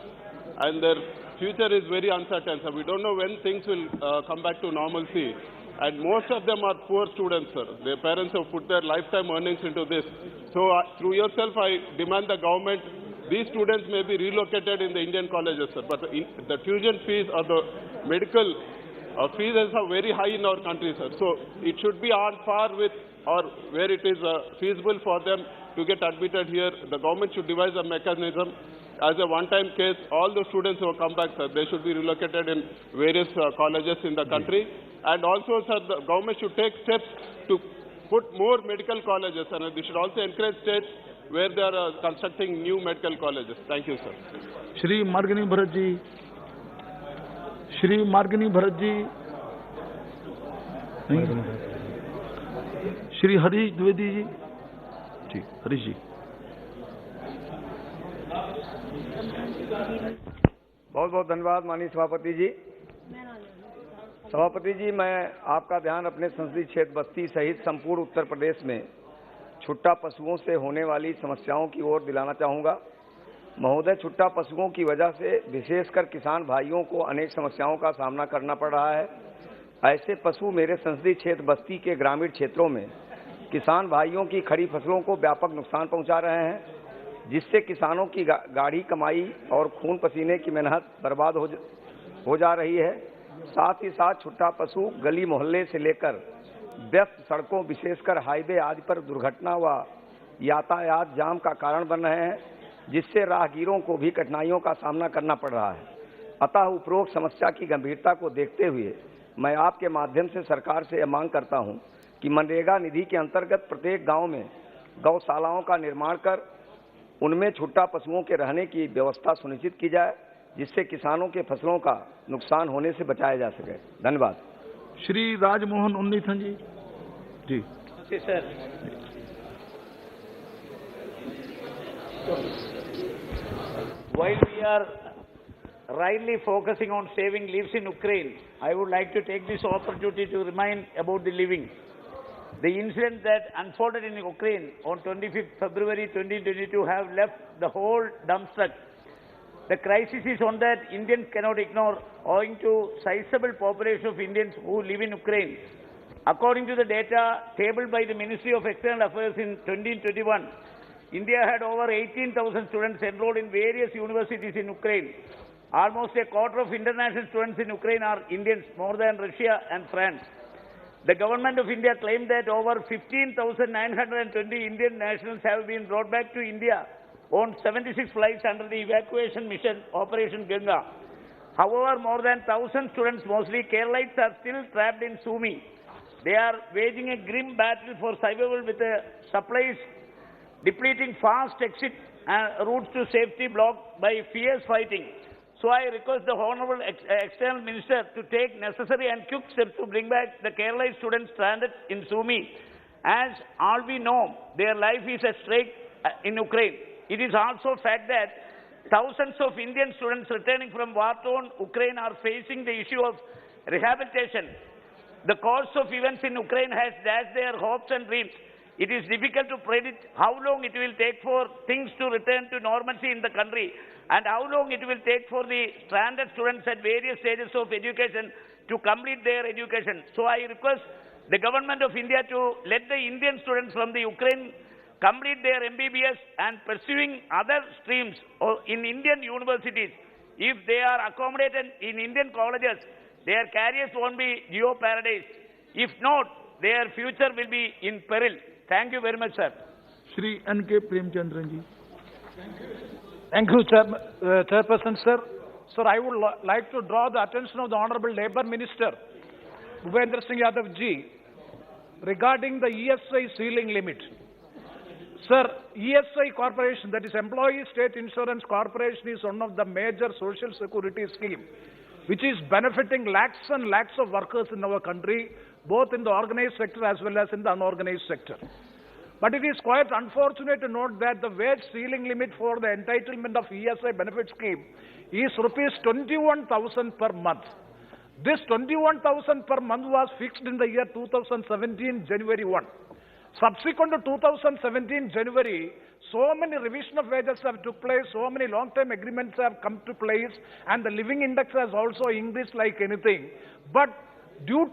and their future is very uncertain. So we don't know when things will come back to normalcy. And most of them are poor students, sir. Their parents have put their lifetime earnings into this. So through yourself, I demand the government, these students may be relocated in the Indian colleges, sir. But the tuition fees or the medical fees are very high in our country, sir. So it should be on par with or where it is feasible for them to get admitted here. The government should devise a mechanism as a one-time case. All the students who have come back, sir, they should be relocated in various colleges in the country. And also, sir, the government should take steps to put more medical colleges, and they should also encourage states where they are constructing new medical colleges. Thank you, sir. Shri Margani Bharat ji. Shri Margani Bharat ji. Shri Harish Dwivedi ji. ठीक, हरीश जी। बहुत बहुत धन्यवाद माननीय सभापति जी। सभापति जी, मैं आपका ध्यान अपने संसदीय क्षेत्र बस्ती सहित संपूर्ण उत्तर प्रदेश में छुट्टा पशुओं से होने वाली समस्याओं की ओर दिलाना चाहूँगा। महोदय, छुट्टा पशुओं की वजह से विशेषकर किसान भाइयों को अनेक समस्याओं का सामना करना पड़ रहा है। ऐसे पशु मेरे संसदीय क्षेत्र बस्ती के ग्रामीण क्षेत्रों में किसान भाइयों की खड़ी फसलों को व्यापक नुकसान पहुँचा रहे हैं, जिससे किसानों की गाढ़ी कमाई और खून पसीने की मेहनत बर्बाद हो जा रही है। साथ ही साथ छुट्टा पशु गली मोहल्ले से लेकर व्यस्त सड़कों, विशेषकर हाईवे आदि पर दुर्घटना व यातायात जाम का कारण बन रहे हैं, जिससे राहगीरों को भी कठिनाइयों का सामना करना पड़ रहा है। अतः उपरोक्त समस्या की गंभीरता को देखते हुए मैं आपके माध्यम से सरकार से यह मांग करता हूं कि मनरेगा निधि के अंतर्गत प्रत्येक गांव में गौशालाओं का निर्माण कर उनमें छुट्टा पशुओं के रहने की व्यवस्था सुनिश्चित की जाए, जिससे किसानों के फसलों का नुकसान होने से बचाया जा सके। धन्यवाद। श्री राजमोहन उन्नीथन जी। जी sir, while we are rightly focusing on saving lives in Ukraine, I would like to take this opportunity to remind about the living. The incident that unfolded in Ukraine on 25th February 2022 have left the whole dumbstruck. The crisis is one that Indians cannot ignore owing to sizable population of Indians who live in Ukraine. According to the data tabled by the Ministry of External Affairs in 2021, India had over 18,000 students enrolled in various universities in Ukraine. Almost a quarter of international students in Ukraine are Indians, more than Russia and France. The government of India claimed that over 15,920 Indian nationals have been brought back to India on 76 flights under the evacuation mission Operation Ganga. However, more than 1,000 students, mostly Keralites, are still trapped in Sumy. They are waging a grim battle for survival with the supplies depleting, fast exit routes to safety blocked by fierce fighting. So I request the Honorable External Minister to take necessary and quick steps to bring back the Kerala students stranded in Sumy. As all we know, their life is at stake in Ukraine. It is also a fact that thousands of Indian students returning from war-torn Ukraine are facing the issue of rehabilitation. The course of events in Ukraine has dashed their hopes and dreams. It is difficult to predict how long it will take for things to return to normalcy in the country and how long it will take for the stranded students at various stages of education to complete their education. So I request the government of India to let the Indian students from the Ukraine complete their MBBS and pursuing other streams in Indian universities. If they are accommodated in Indian colleges, their careers won't be geo paradise. If not, their future will be in peril. Thank you very much, sir. Shri N.K. Premchandran ji. Thank you, Chairperson, sir. Sir, I would like to draw the attention of the Honorable Labour Minister, Bhupendra Singh Yadav ji, regarding the ESI ceiling limit. Sir, ESI Corporation, that is Employee State Insurance Corporation, is one of the major social security schemes, which is benefiting lakhs and lakhs of workers in our country, both in the organized sector as well as in the unorganized sector. But it is quite unfortunate to note that the wage ceiling limit for the entitlement of ESI benefit scheme is rupees 21,000 per month. This 21,000 per month was fixed in the year 2017, January 1. Subsequent to 2017 January, so many revision of wages have took place, so many long-term agreements have come to place, and the living index has also increased like anything. But because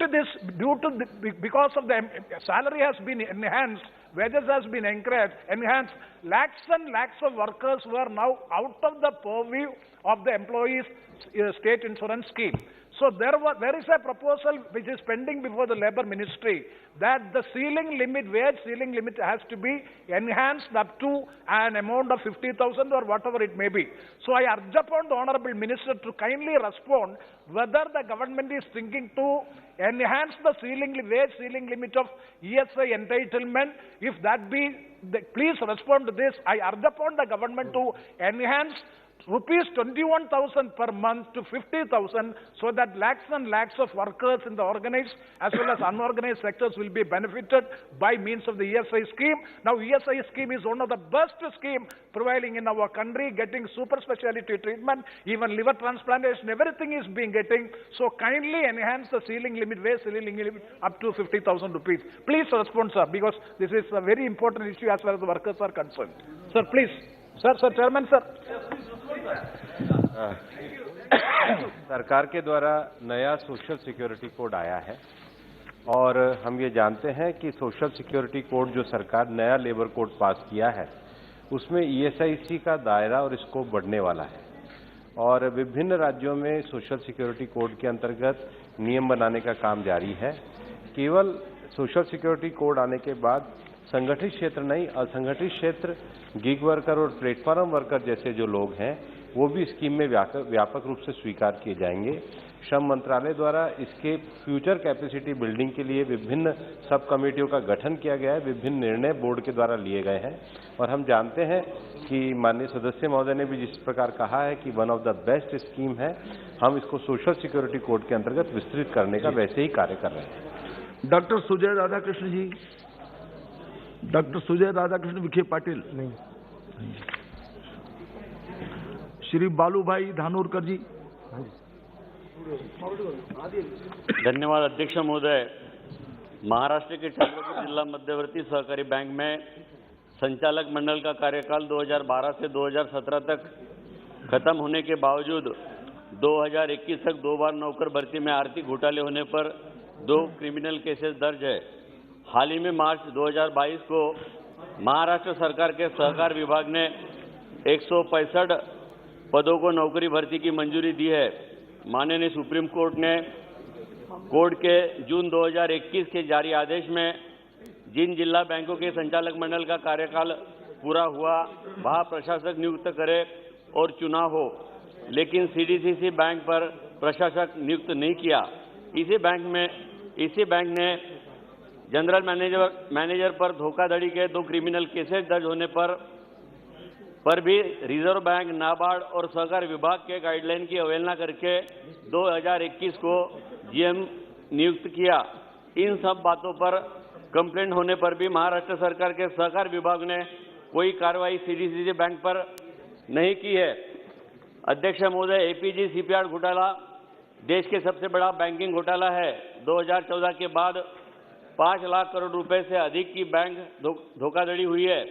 of the salary has been enhanced, wages has been enhanced, lakhs and lakhs of workers were now out of the purview of the employees' state insurance scheme. So there is a proposal which is pending before the Labour Ministry that the ceiling limit, wage ceiling limit, has to be enhanced up to an amount of 50,000 or whatever it may be. So I urge upon the Honourable Minister to kindly respond whether the government is thinking to enhance the wage ceiling limit of ESI entitlement. If that be, please respond to this. I urge upon the government to enhance rupees 21,000 per month to 50,000 so that lakhs and lakhs of workers in the organized as well as unorganized sectors will be benefited by means of the ESI scheme. Now, ESI scheme is one of the best schemes prevailing in our country, getting super specialty treatment, even liver transplantation, everything is being getting. So kindly enhance the ceiling limit, wage ceiling limit up to 50,000 rupees. Please respond, sir, because this is a very important issue as far as the workers are concerned. Sir, please. Sir, Chairman, sir. सरकार के द्वारा नया social security code आया है और हम ये जानते हैं कि सोशल सिक्योरिटी कोड जो सरकार नया लेबर कोड पास किया है उसमें ईएसआईसी का दायरा और स्कोप बढ़ने वाला है और विभिन्न राज्यों में सोशल सिक्योरिटी कोड के अंतर्गत नियम बनाने का काम जारी है। केवल सोशल सिक्योरिटी कोड आने के बाद संगठित क्षेत्र नहीं, असंगठित क्षेत्र, गिग वर्कर और प्लेटफॉर्म वर्कर जैसे जो लोग हैं वो भी स्कीम में व्यापक रूप से स्वीकार किए जाएंगे। श्रम मंत्रालय द्वारा इसके फ्यूचर कैपेसिटी बिल्डिंग के लिए विभिन्न सब कमेटियों का गठन किया गया है, विभिन्न निर्णय बोर्ड के द्वारा लिए गए हैं और हम जानते हैं कि माननीय सदस्य महोदय ने भी जिस प्रकार कहा है कि one of the best scheme है, हम इसको सोशल सिक्योरिटी कोड के अंतर्गत विस्तृत करने का वैसे ही कार्य कर रहे हैं। डॉक्टर सुजय राधाकृष्ण जी, डॉक्टर सुजय राधाकृष्ण विखे पाटिल नहीं, श्री बालू भाई धानोरकर जी। धन्यवाद अध्यक्ष महोदय। महाराष्ट्र के चंद्रपूर जिला मध्यवर्ती सहकारी बैंक में संचालक मंडल का कार्यकाल 2012 से 2017 तक खत्म होने के बावजूद 2021 तक 2 बार नौकर भर्ती में आर्थिक घोटाले होने पर 2 क्रिमिनल केसेस दर्ज है। हाल ही में मार्च 2022 को महाराष्ट्र सरकार के सहकार विभाग ने 165 पदों को नौकरी भर्ती की मंजूरी दी है। माननीय सुप्रीम कोर्ट ने कोर्ट के जून 2021 के जारी आदेश में जिन जिला बैंकों के संचालक मंडल का कार्यकाल पूरा हुआ वहां प्रशासक नियुक्त करे और चुनाव हो, लेकिन सीडीसीसी बैंक पर प्रशासक नियुक्त नहीं किया। इसी बैंक ने जनरल मैनेजर पर धोखाधड़ी के 2 क्रिमिनल केसेस दर्ज होने पर भी रिजर्व बैंक, नाबार्ड और सहकार विभाग के गाइडलाइन की अवहेलना करके 2021 को जीएम नियुक्त किया। इन सब बातों पर कंप्लेंट होने पर भी महाराष्ट्र सरकार के सहकार विभाग ने कोई कार्रवाई सीडीसीसी बैंक पर नहीं की है। अध्यक्ष महोदय, एपीजी शिपयार्ड घोटाला देश के सबसे बड़ा बैंकिंग घोटाला है। 2014 के बाद 5 लाख करोड़ रुपए से अधिक की बैंक धोखाधड़ी हुई है।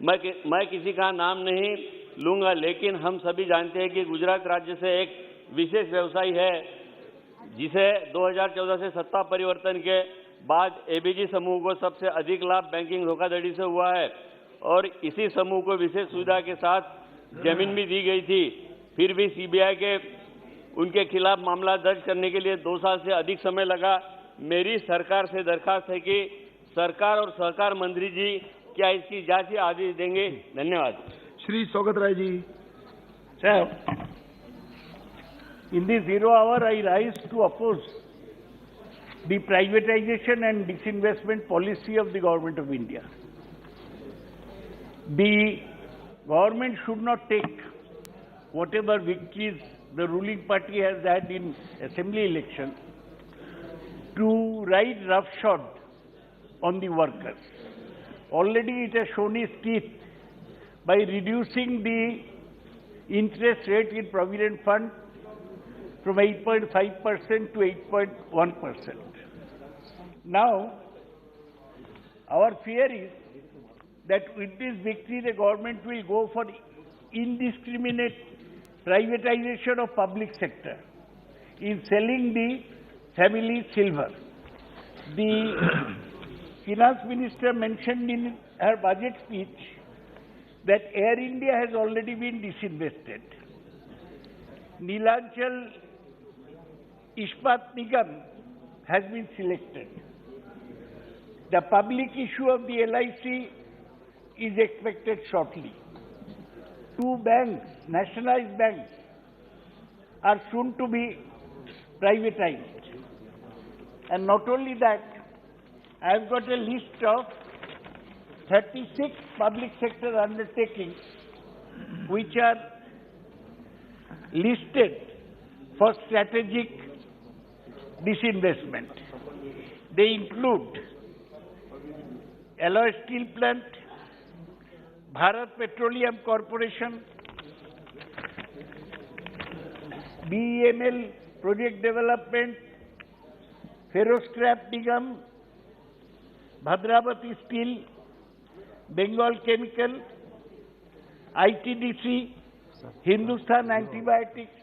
मैं किसी का नाम नहीं लूंगा, लेकिन हम सभी जानते हैं कि गुजरात राज्य से एक विशेष व्यवसायी है जिसे 2014 से सत्ता परिवर्तन के बाद एबीजी समूह को सबसे अधिक लाभ बैंकिंग धोखाधड़ी से हुआ है और इसी समूह को विशेष सुविधा के साथ जमीन भी दी गई थी। फिर भी सीबीआई के उनके खिलाफ मामला दर्ज करने के लिए 2 साल से अधिक समय लगा। मेरी सरकार से दरखास्त है कि सरकार और सहकार मंत्री जी क्या इसकी जांच या आदेश देंगे? धन्यवाद। Shri Saugata Rai ji. Sir, in the 0 hour, I rise to oppose the privatization and disinvestment policy of the Government of India. The government should not take whatever victories the ruling party has had in assembly election to ride roughshod on the workers. Already it has shown its teeth by reducing the interest rate in Provident Fund from 8.5% to 8.1%. Now, our fear is that with this victory, the government will go for indiscriminate privatization of public sector in selling the family silver. The finance minister mentioned in her budget speech that Air India has already been disinvested. Neelachal Ispat Nigam has been selected. The public issue of the LIC is expected shortly. 2 banks, nationalized banks, are soon to be privatized. And not only that, I have got a list of 36 public sector undertakings which are listed for strategic disinvestment. They include Alloy Steel Plant, Bharat Petroleum Corporation, BEML Project Development, Ferroscrap Nigam, Bhadravati Steel, Bengal Chemical, ITDC, Hindustan Antibiotics,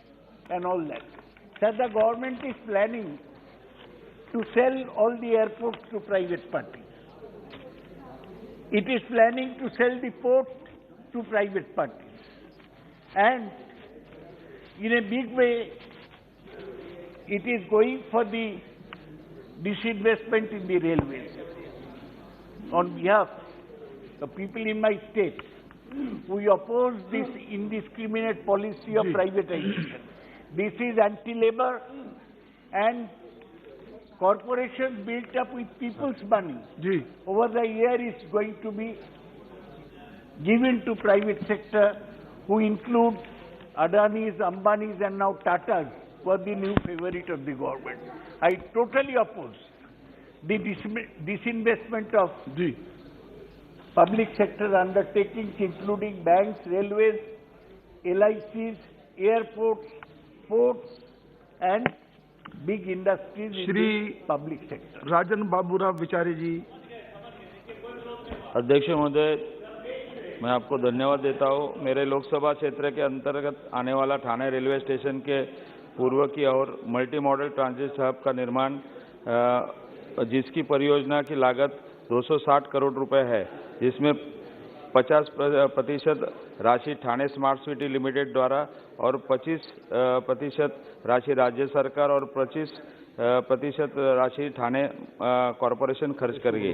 and all that. So the government is planning to sell all the airports to private parties. It is planning to sell the port to private parties. And in a big way, it is going for the disinvestment in the railways. On behalf of people in my state, we oppose this indiscriminate policy of privatization. This is anti-labor, and corporations built up with people's money over the year is going to be given to private sector, who include Adani's, Ambani's, and now Tata's, who are the new favorite of the government. I totally oppose the disinvestment of public sector undertakings, including banks, railways, LICs, airports, ports, and big industries in the public sector. राजन बाबूराव विचारे जी। अध्यक्ष महोदय, मैं आपको धन्यवाद देता हूँ। मेरे लोकसभा क्षेत्र के अंतर्गत आने वाला ठाणे रेलवे स्टेशन के पूर्व की ओर मल्टी मॉडल ट्रांजिट हब का निर्माण, जिसकी परियोजना की लागत 260 करोड़ रुपए है, जिसमें 50% राशि ठाणे स्मार्ट सिटी लिमिटेड द्वारा और 25% राशि राज्य सरकार और 25% राशि ठाणे कॉरपोरेशन खर्च करेगी।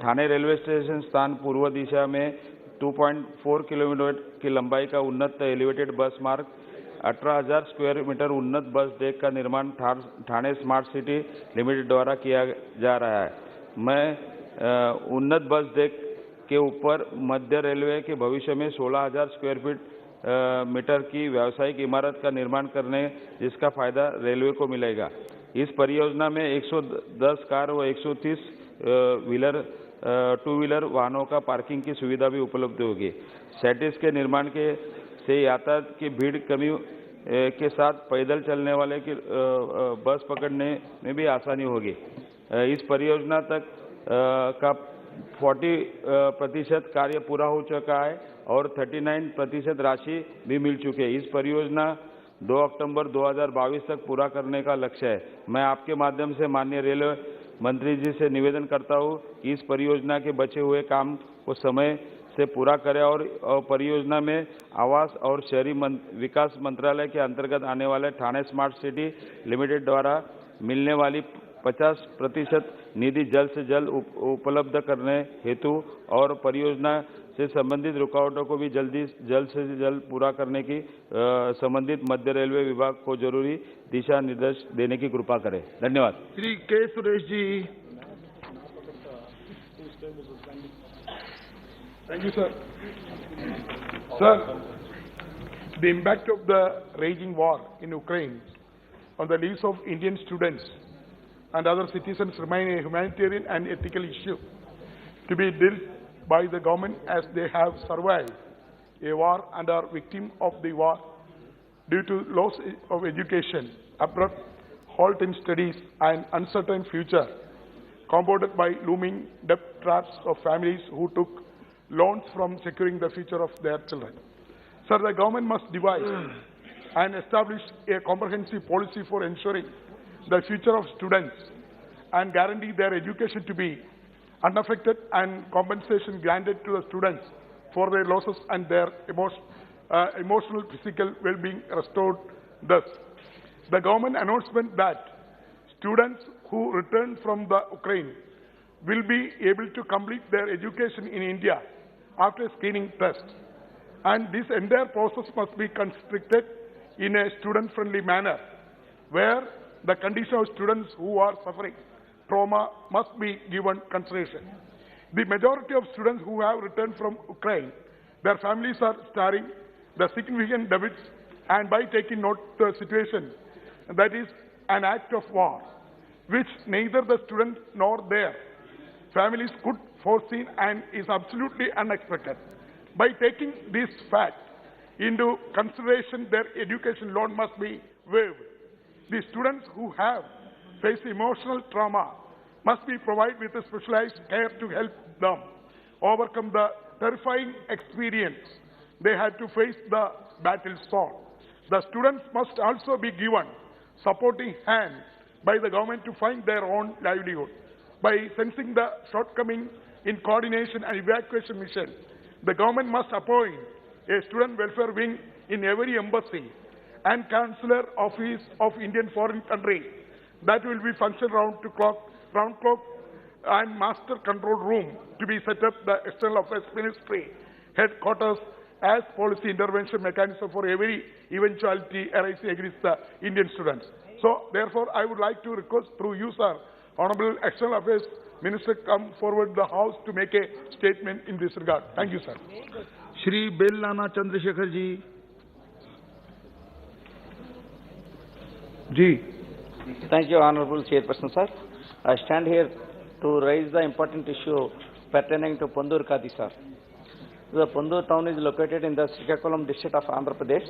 ठाणे रेलवे स्टेशन स्थान पूर्व दिशा में 2.4 किलोमीटर की लंबाई का उन्नत एलिवेटेड बस मार्ग, 18,000 स्क्वायर मीटर उन्नत बस डेक का निर्माण ठाणे स्मार्ट सिटी लिमिटेड द्वारा किया जा रहा है। मैं उन्नत बस डेक के ऊपर मध्य रेलवे के भविष्य में 16,000 स्क्वायर फीट मीटर की व्यावसायिक इमारत का निर्माण करने, जिसका फायदा रेलवे को मिलेगा। इस परियोजना में 110 कार व 130 टू व्हीलर वाहनों का पार्किंग की सुविधा भी उपलब्ध होगी। सेटिस के निर्माण से यातायात की भीड़ कमी के साथ पैदल चलने वाले की बस पकड़ने में भी आसानी होगी। इस परियोजना तक का 40% कार्य पूरा हो चुका है और 39% राशि भी मिल चुकी है। इस परियोजना 2 अक्टूबर 2022 तक पूरा करने का लक्ष्य है। मैं आपके माध्यम से माननीय रेलवे मंत्री जी से निवेदन करता हूं कि इस परियोजना के बचे हुए काम को समय से पूरा करें और परियोजना में आवास और शहरी विकास मंत्रालय के अंतर्गत आने वाले ठाणे स्मार्ट सिटी लिमिटेड द्वारा मिलने वाली 50% निधि जल्द से जल्द उपलब्ध करने हेतु और परियोजना से संबंधित रुकावटों को भी जल्द से जल्द पूरा करने की संबंधित मध्य रेलवे विभाग को जरूरी दिशा निर्देश देने की कृपा करें। धन्यवाद। श्री के Suresh ji. Thank you, sir. Sir, the impact of the raging war in Ukraine on the lives of Indian students and other citizens remain a humanitarian and ethical issue to be dealt by the government as they have survived a war and are victims of the war due to loss of education, abrupt halt in studies and uncertain future, compounded by looming debt traps of families who took loans from securing the future of their children. Sir, the government must devise and establish a comprehensive policy for ensuring the future of students and guarantee their education to be unaffected and compensation granted to the students for their losses and their emotional, physical well-being restored. Thus, the government announcement that students who return from the Ukraine will be able to complete their education in India after screening test. And this entire process must be constricted in a student-friendly manner, where the condition of students who are suffering trauma must be given consideration. The majority of students who have returned from Ukraine, their families are starring the significant debits, and by taking note of the situation, that is an act of war, which neither the student nor their families could foresee and is absolutely unexpected. By taking this fact into consideration, their education loan must be waived. The students who have faced emotional trauma must be provided with a specialized care to help them overcome the terrifying experience they had to face the battle zone. The students must also be given supporting hand by the government to find their own livelihood. By sensing the shortcoming in coordination and evacuation mission, the government must appoint a student welfare wing in every embassy and consular office of Indian foreign country that will be function round clock and master control room to be set up the External Affairs Ministry headquarters as policy intervention mechanism for every eventuality arising against the Indian students. So, therefore, I would like to request through you, sir, Honorable External Affairs Minister, come forward the House to make a statement in this regard. Thank you, sir. Shri Bellana Chandrasekhar ji. Ji. Thank you, Honorable Chairperson, sir. I stand here to raise the important issue pertaining to Pandur Khadi, sir. The Pandur town is located in the Srikakulam district of Andhra Pradesh.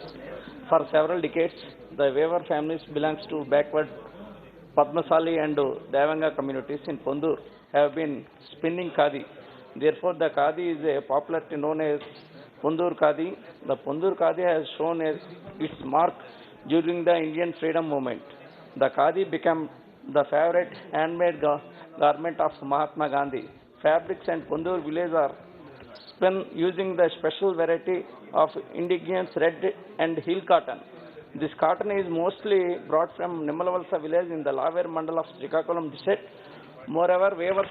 For several decades, the Weaver families belongs to backward Padmasali and Devanga communities in Pandur have been spinning Khadi. Therefore, the Khadi is popularly known as Pandur Khadi. The Pandur Khadi has shown its mark during the Indian freedom movement. The Khadi became the favorite handmade garment of Mahatma Gandhi. Fabrics and Pandur village are spun using the special variety of indigenous red and hill cotton. This cotton is mostly brought from Nimalavalsa village in the Laver Mandal of Srikakulam district. Moreover, weavers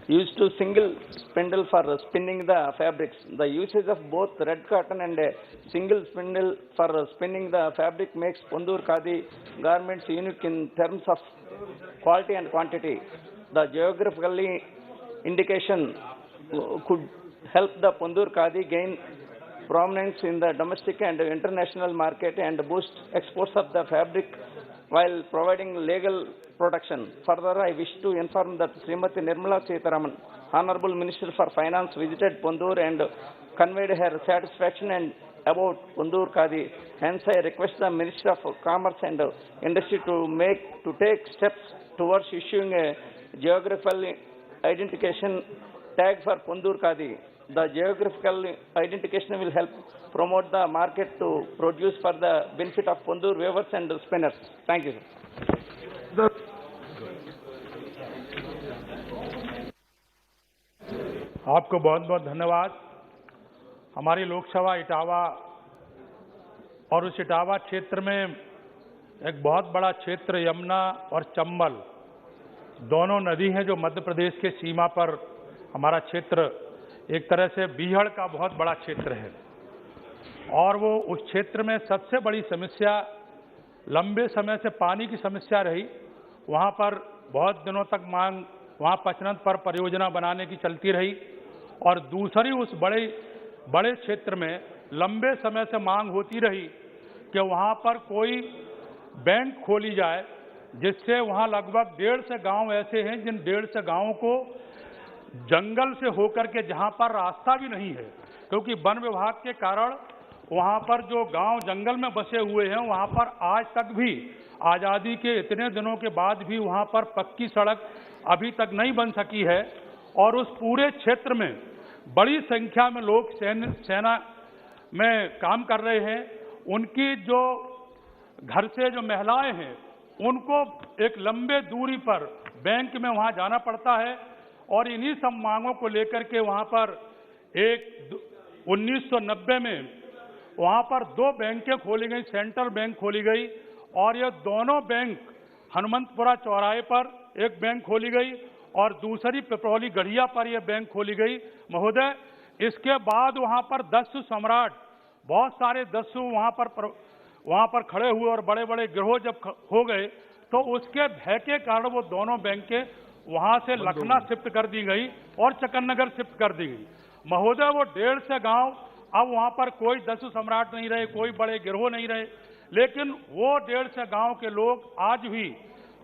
used to single spindle for spinning the fabrics. The usage of both red cotton and a single spindle for spinning the fabric makes Pandur Khadi garments unique in terms of quality and quantity. The geographical indication could help the Pandur Khadi gain prominence in the domestic and international market and boost exports of the fabric while providing legal protection. Further, I wish to inform that Srimati Nirmala Sitharaman, Honorable Minister for Finance, visited Pandur and conveyed her satisfaction about Pandur Khadi. Hence, I request the Minister of Commerce and Industry to take steps towards issuing a geographical identification tag for Pandur Khadi. The geographical identification will help promote the market to produce for the benefit of Pandur weavers and spinners. Thank you, sir. आपको बहुत बहुत धन्यवाद। हमारी लोकसभा इटावा और उस इटावा क्षेत्र में एक बहुत बड़ा क्षेत्र यमुना और चंबल दोनों नदी हैं जो मध्य प्रदेश के सीमा पर हमारा क्षेत्र एक तरह से बीहड़ का बहुत बड़ा क्षेत्र है और वो उस क्षेत्र में सबसे बड़ी समस्या लंबे समय से पानी की समस्या रही। वहाँ पर बहुत दिनों तक मांग वहाँ पचनंद पर परियोजना बनाने की चलती रही और दूसरी उस बड़े क्षेत्र में लंबे समय से मांग होती रही कि वहाँ पर कोई बैंक खोली जाए जिससे वहाँ लगभग 150 गांव ऐसे हैं जिन 150 गांवों को जंगल से होकर के जहाँ पर रास्ता भी नहीं है क्योंकि वन विभाग के कारण वहाँ पर जो गांव जंगल में बसे हुए हैं वहाँ पर आज तक भी आज़ादी के इतने दिनों के बाद भी वहाँ पर पक्की सड़क अभी तक नहीं बन सकी है और उस पूरे क्षेत्र में बड़ी संख्या में लोग सेना में काम कर रहे हैं। उनकी जो घर से जो महिलाएं हैं उनको एक लंबे दूरी पर बैंक में वहाँ जाना पड़ता है और इन्हीं सब मांगों को लेकर के वहाँ पर 1990 में वहाँ पर 2 बैंकें खोली गई, सेंट्रल बैंक खोली गई और ये दोनों बैंक हनुमंतपुरा चौराहे पर एक बैंक खोली गई और दूसरी पिपरौली गढ़िया पर यह बैंक खोली गई। महोदय, इसके बाद वहाँ पर दस्यु सम्राट बहुत सारे दस्यु वहाँ पर खड़े हुए और बड़े बड़े गिरोह जब हो गए तो उसके भय के कारण वो दोनों बैंकें वहाँ से लखनऊ शिफ्ट कर दी गई और चकन्नगर शिफ्ट कर दी गई। महोदय, वो 150 गांव अब वहाँ पर कोई दस्यु सम्राट नहीं रहे, कोई बड़े गिरोह नहीं रहे, लेकिन वो 150 गांव के लोग आज भी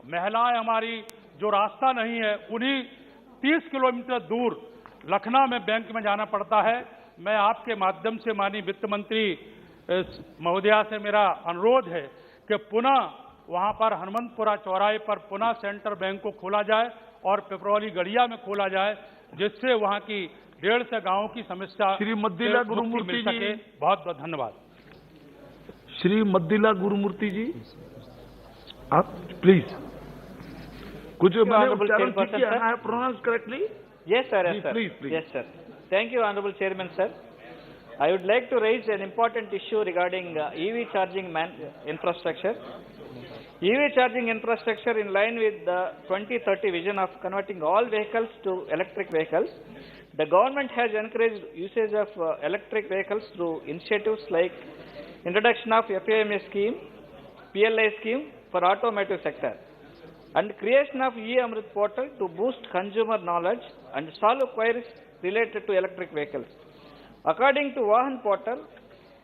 महिलाएं हमारी जो रास्ता नहीं है उन्हीं 30 किलोमीटर दूर लखनऊ में बैंक में जाना पड़ता है। मैं आपके माध्यम से माननीय वित्त मंत्री महोदया से मेरा अनुरोध है कि पुनः वहां पर हनुमंतपुरा चौराहे पर पुनः सेंट्रल बैंक को खोला जाए और पिपरौली गढ़िया में खोला जाए जिससे वहां की 150 गांवों की समस्या श्री मद्दिला गुरुमूर्ति जी, बहुत बहुत धन्यवाद। श्री मद्दिला गुरुमूर्ति जी, आप प्लीज कुछ pronounce correctly? Yes, sir. Yes, Please, sir. please. Yes, sir. Thank you, Honorable Chairman, sir. I would like to raise an important issue regarding EV charging infrastructure. EV charging infrastructure in line with the 2030 vision of converting all vehicles to electric vehicles. The government has encouraged usage of electric vehicles through initiatives like introduction of FAMA scheme, PLI scheme for automotive sector, and creation of e-Amrit portal to boost consumer knowledge and solve queries related to electric vehicles. According to Vahan portal,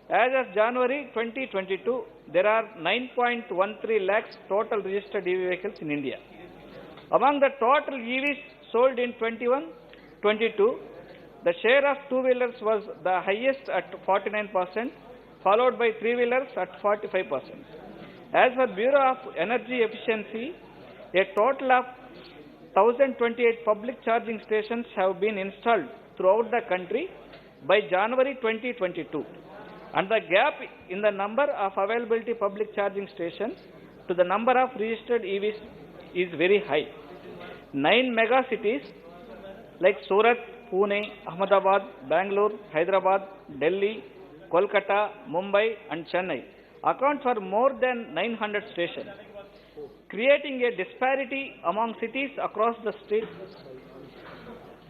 as of January 2022, there are 9.13 lakhs total registered EV vehicles in India. Among the total EVs sold in 21-22, the share of two-wheelers was the highest at 49%, followed by three-wheelers at 45%. As per Bureau of Energy Efficiency, a total of 1,028 public charging stations have been installed throughout the country by January 2022, and the gap in the number of availability public charging stations to the number of registered EVs is very high. 9 mega cities like Surat, Pune, Ahmedabad, Bangalore, Hyderabad, Delhi, Kolkata, Mumbai and Chennai account for more than 900 stations, creating a disparity among cities across the state.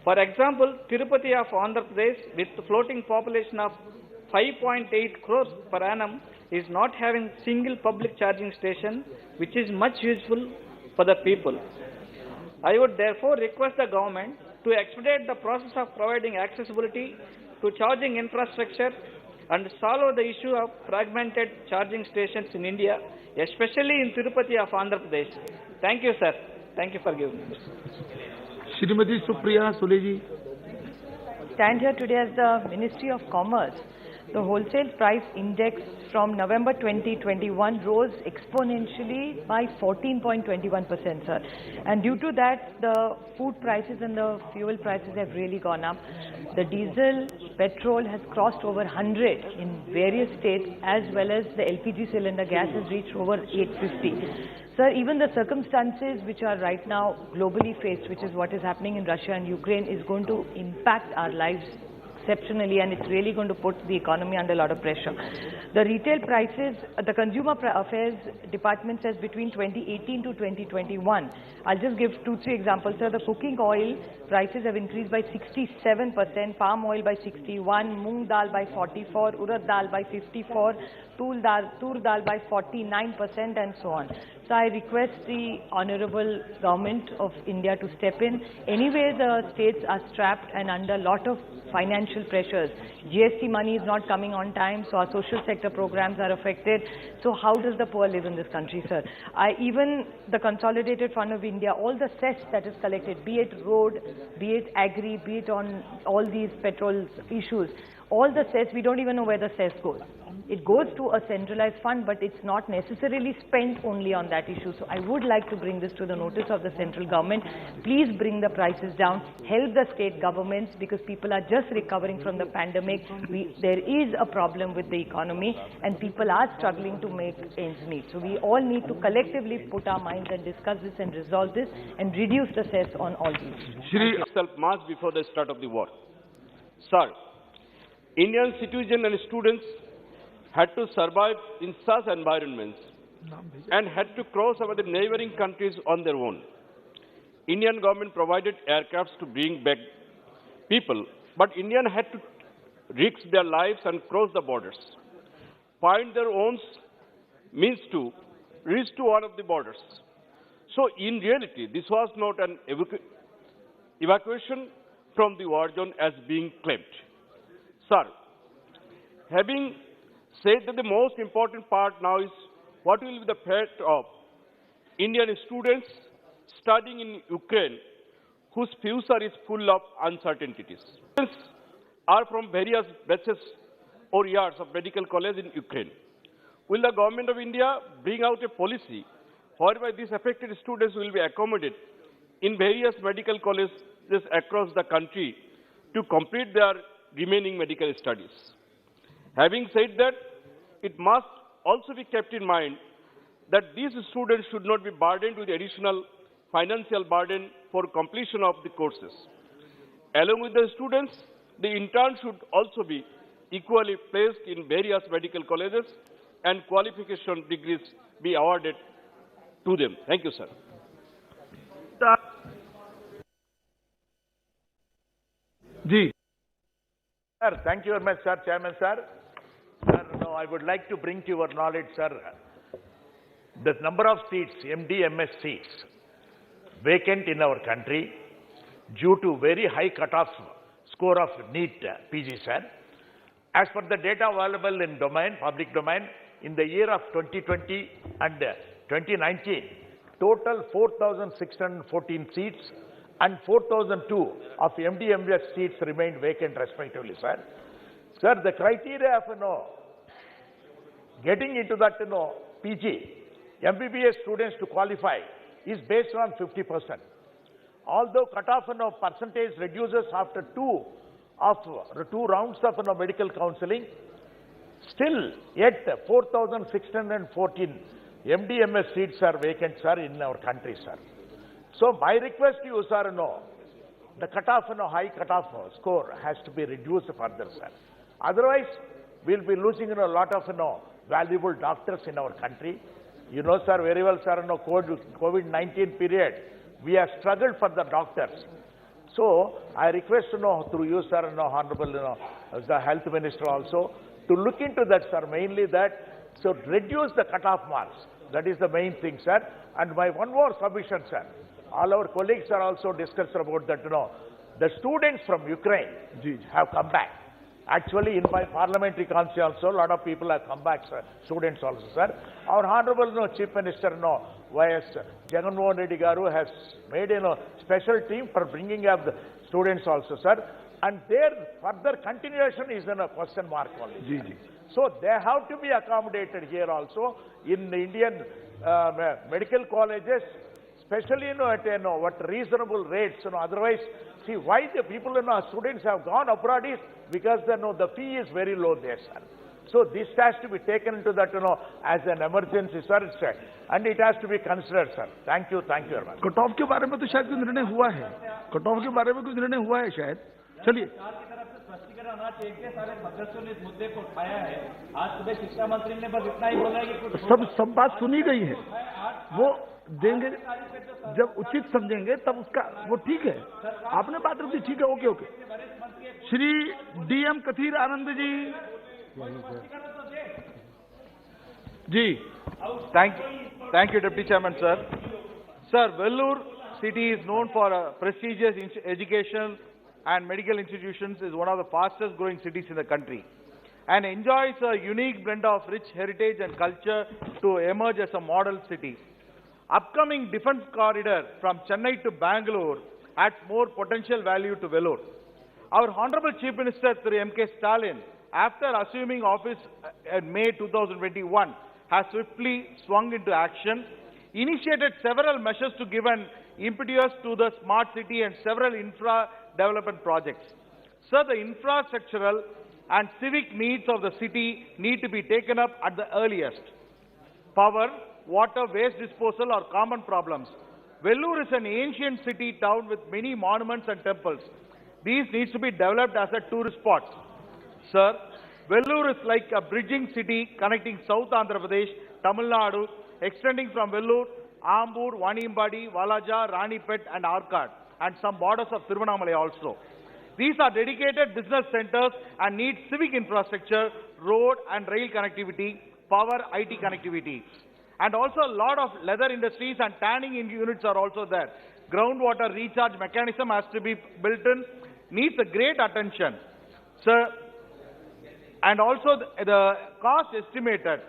For example, Tirupati of Andhra Pradesh, with floating population of 5.8 crores per annum, is not having single public charging station, which is much useful for the people. I would therefore request the government to expedite the process of providing accessibility to charging infrastructure and solve the issue of fragmented charging stations in India, especially in Tirupati of Andhra Pradesh. Thank you, sir. Thank you for giving me. Shrimati Supriya Sule ji. Stand here today as the Ministry of Commerce. The wholesale price index from November 2021 rose exponentially by 14.21%, sir. And due to that, the food prices and the fuel prices have really gone up. The diesel, petrol has crossed over 100 in various states, as well as the LPG cylinder gas has reached over 850. Sir, even the circumstances which are right now globally faced, which is what is happening in Russia and Ukraine, is going to impact our lives exceptionally, and it's really going to put the economy under a lot of pressure. The retail prices, the Consumer Affairs Department says between 2018 to 2021. I'll just give 2-3 examples, sir. The cooking oil prices have increased by 67%, palm oil by 61, moong dal by 44, urad dal by 54, tur dal by 49%, and so on. So I request the Honorable Government of India to step in. Anyway, the states are strapped and under a lot of financial pressures. GST money is not coming on time, so our social sector programs are affected. So how does the poor live in this country, sir? Even the Consolidated Fund of India, all the cess that is collected, be it road, be it agri, be it on all these petrol issues, all the cess, we don't even know where the cess goes. It goes to a centralized fund, but it's not necessarily spent only on that issue. So I would like to bring this to the notice of the central government. Please bring the prices down, help the state governments, because people are just recovering from the pandemic. There is a problem with the economy and people are struggling to make ends meet. So we all need to collectively put our minds and discuss this and resolve this and reduce the cess on all these. Shri itself months before the start of the war. Sir, Indian citizens and students had to survive in such environments and had to cross over the neighboring countries on their own. Indian government provided aircrafts to bring back people, but Indian had to risk their lives and cross the borders, find their own means to reach to one of the borders. So in reality, this was not an evacuation from the war zone as being claimed. Sir, having said that the most important part now is what will be the fate of Indian students studying in Ukraine whose future is full of uncertainties. Students are from various batches or years of medical college in Ukraine. Will the government of India bring out a policy whereby these affected students will be accommodated in various medical colleges across the country to complete their remaining medical studies? Having said that, it must also be kept in mind that these students should not be burdened with additional financial burden for completion of the courses. Along with the students, the interns should also be equally placed in various medical colleges and qualification degrees be awarded to them. Thank you, sir. Sir, thank you very much, sir. Chairman, sir. Sir, no, I would like to bring to your knowledge, sir, the number of seats, MD, MS seats, vacant in our country due to very high cutoff score of NEET PG, sir. As per the data available in public domain, in the year of 2020 and 2019, total 4,614 seats and 4,002 of MD, MS seats remained vacant respectively, sir. Sir, the criteria of, getting into that, PG, MBBS students to qualify is based on 50%. Although cutoff, percentage reduces after two rounds of, medical counseling, still yet 4,614 MD, MS seats are vacant, sir, in our country, sir. So my request to you, sir, the cutoff, high cutoff score has to be reduced further, sir. Otherwise, we'll be losing a lot of valuable doctors in our country. You know, sir, very well, sir, COVID-19 period, we have struggled for the doctors. So I request through you, sir, Honorable the Health Minister also, to look into that, sir, mainly that, so reduce the cutoff marks. That is the main thing, sir. And my one more submission, sir. All our colleagues are also discussed about that, the students from Ukraine have come back. Actually, in my parliamentary council also, a lot of people have come back, sir, students also, sir. Our Honorable Chief Minister, Y.S. Jagannath Reddy Garu has made a special team for bringing up the students also, sir. And their further continuation is in a question mark only. So they have to be accommodated here also in the Indian medical colleges, especially at what reasonable rates. Otherwise, see why the people, students have gone abroad is because the fee is very low there, sir. So this has to be taken into that, as an emergency, sir, and it has to be considered, sir. Thank you very much. Cut off के बारे में तो शायद कोई निर्णय हुआ है, cut off के बारे में कोई निर्णय हुआ है शायद। चलिए, स्पष्टीकरण आना चाहिए, सारे सदस्यों ने इस मुद्दे को उठाया है। आज सुबह शिक्षा मंत्री ने बस इतना ही बोला है कि सब बात सुनी गई है, वो देंगे जब उचित समझेंगे तब उसका वो ठीक है। आपने बात रखी, ठीक है, okay okay. Shri DM Kathir Anand ji ji. Thank you, Deputy Chairman, sir. Sir, Vellore city is known for prestigious education and medical institutions, is one of the fastest growing cities in the country, and enjoys a unique blend of rich heritage and culture to emerge as a model city. Upcoming defense corridor from Chennai to Bangalore adds more potential value to Vellore. Our Honorable Chief Minister Through M.K. Stalin, after assuming office in May 2021, has swiftly swung into action, initiated several measures to give an impetus to the smart city and several infra development projects. Sir, the infrastructural and civic needs of the city need to be taken up at the earliest. Power, water, waste disposal are common problems. Vellore is an ancient city town with many monuments and temples. These needs to be developed as a tourist spot. Sir, Vellore is like a bridging city connecting South Andhra Pradesh, Tamil Nadu, extending from Vellore, Ambur, Vanimbadi, Valaja, Ranipet and Arcad, and some borders of Tiruvannamalai also. These are dedicated business centers and need civic infrastructure, road and rail connectivity, power, IT connectivity. And also a lot of leather industries and tanning units are also there. Groundwater recharge mechanism has to be built in, needs a great attention. Sir, and also the cost estimated